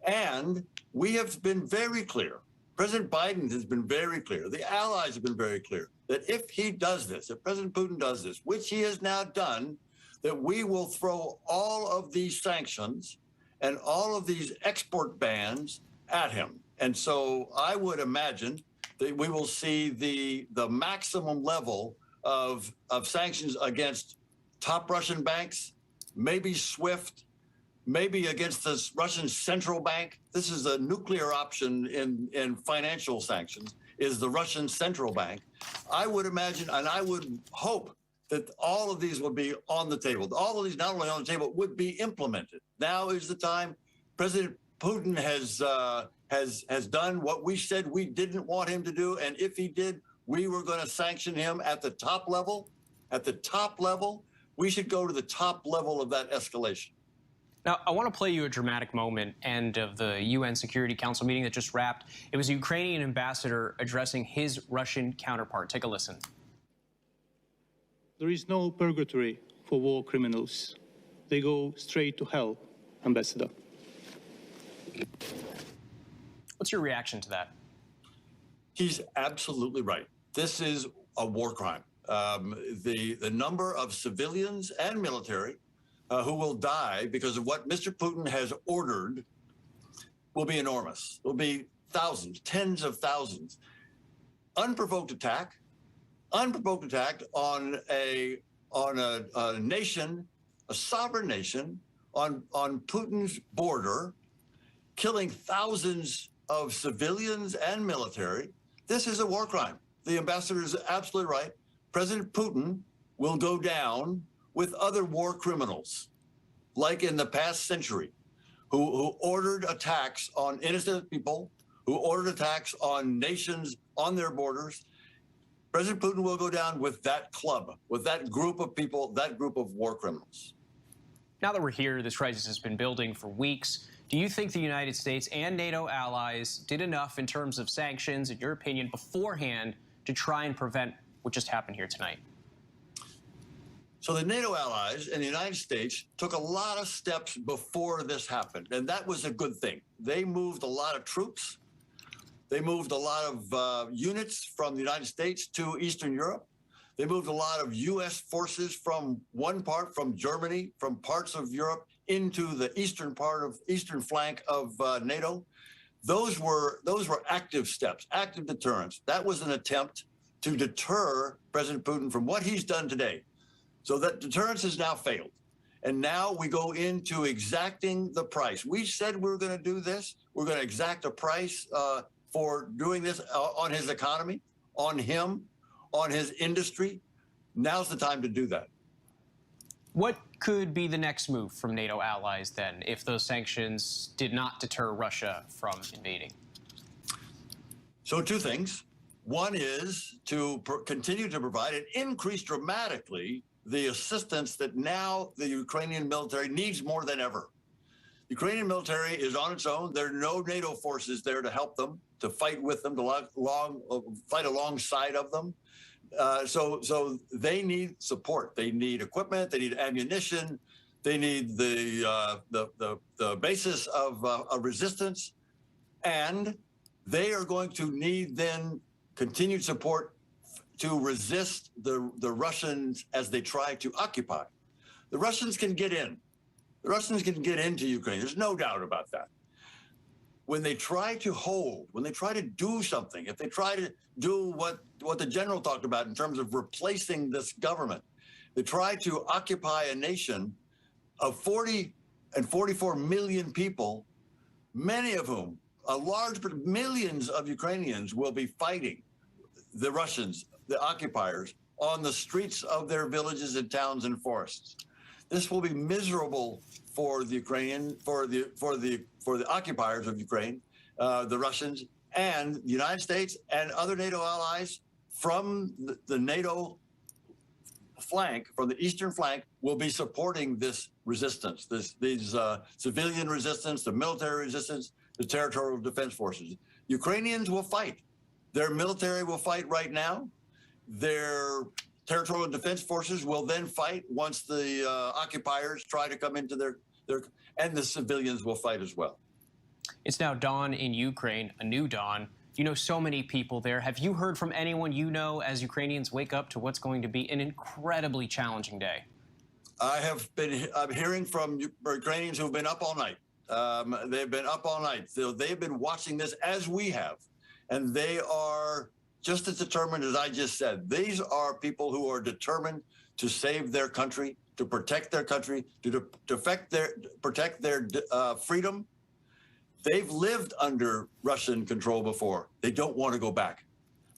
And we have been very clear. President Biden has been very clear. The allies have been very clear that if he does this, if President Putin does this, which he has now done, that we will throw all of these sanctions and all of these export bans at him. And so I would imagine that we will see the maximum level of sanctions against top Russian banks, maybe SWIFT, maybe against the Russian central bank. This is a nuclear option in financial sanctions, is the Russian central bank. I would imagine, and I would hope, that all of these will be on the table. All of these not only on the table, would be implemented. Now is the time. President Putin has done what we said we didn't want him to do, and if he did, we were going to sanction him at the top level. At the top level, we should go to the top level of that escalation. Now, I want to play you a dramatic moment end of the UN Security Council meeting that just wrapped. It was a Ukrainian ambassador addressing his Russian counterpart. Take a listen. There is no purgatory for war criminals. They go straight to hell, Ambassador. What's your reaction to that? He's absolutely right. This is a war crime. The number of civilians and military who will die because of what Mr. Putin has ordered will be enormous. It will be thousands, tens of thousands. Unprovoked attack on a nation, a sovereign nation, on Putin's border, killing thousands of civilians and military. This is a war crime. The ambassador is absolutely right. President Putin will go down with other war criminals, like in the past century, who ordered attacks on innocent people, who ordered attacks on nations on their borders. President Putin will go down with that club, with that group of people, that group of war criminals. Now that we're here, this crisis has been building for weeks. Do you think the United States and NATO allies did enough in terms of sanctions, in your opinion, beforehand to try and prevent what just happened here tonight? So the NATO allies and the United States took a lot of steps before this happened, and that was a good thing. They moved a lot of troops. They moved a lot of units from the United States to Eastern Europe. They moved a lot of U.S. forces from from Germany, from parts of Europe into the eastern flank of NATO. Those were active steps, active deterrence. That was an attempt to deter President Putin from what he's done today. So that deterrence has now failed. And now we go into exacting the price. We said we were going to do this. We're going to exact a price for doing this on his economy, on him, on his industry, Now's the time to do that. What could be the next move from NATO allies then if those sanctions did not deter Russia from invading? So two things. One is to continue to provide and increase dramatically the assistance that now the Ukrainian military needs more than ever. The Ukrainian military is on its own. There are no NATO forces there to help them, to fight with them, to fight alongside of them. So they need support. They need equipment. They need ammunition. They need the basis of resistance, and they are going to need then continued support to resist the Russians as they try to occupy. The Russians can get in. The Russians can get into Ukraine. There's no doubt about that. When they try to hold, when they try to do something, if they try to do what the general talked about in terms of replacing this government, they try to occupy a nation of 40 and 44 million people, many of whom, millions of Ukrainians will be fighting the Russians, the occupiers, on the streets of their villages and towns and forests. This will be miserable for the for the occupiers of Ukraine, the Russians, and the United States and other NATO allies from the NATO flank, from the eastern flank, will be supporting this resistance, these civilian resistance, the military resistance, the territorial defense forces. Ukrainians will fight. Their military will fight right now. Their territorial defense forces will then fight once the occupiers try to come into their, and the civilians will fight as well. It's now dawn in Ukraine, a new dawn. You know so many people there. Have you heard from anyone you know as Ukrainians wake up to what's going to be an incredibly challenging day? I'm hearing from Ukrainians who've been up all night. They've been up all night. So they've been watching this as we have. And they are just as determined as I just said. These are people who are determined to save their country, to protect their country, to protect their freedom. They've lived under Russian control before. They don't want to go back.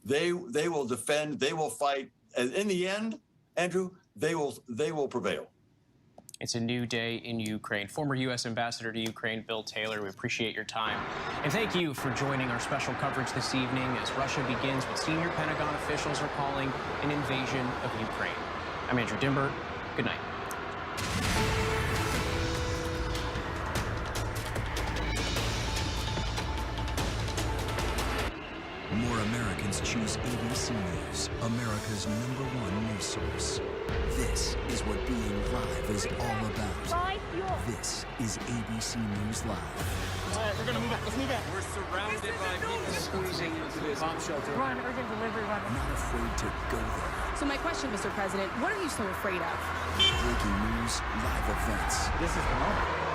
They will defend. They will fight. And in the end, Andrew, they will prevail. It's a new day in Ukraine. Former U.S. Ambassador to Ukraine, Bill Taylor, we appreciate your time. And thank you for joining our special coverage this evening as Russia begins what senior Pentagon officials are calling an invasion of Ukraine. I'm Andrew Dimbert. Good night. More Americans choose ABC News, America's #1 news source. This is what being live is all about. This is ABC News Live. All right, we're going to move out. Let's move out. We're surrounded by people squeezing into this bomb shelter. Run, urgent delivery, run. Not afraid to go there. So my question, Mr. President, what are you so afraid of? Breaking news, live events. This is the moment.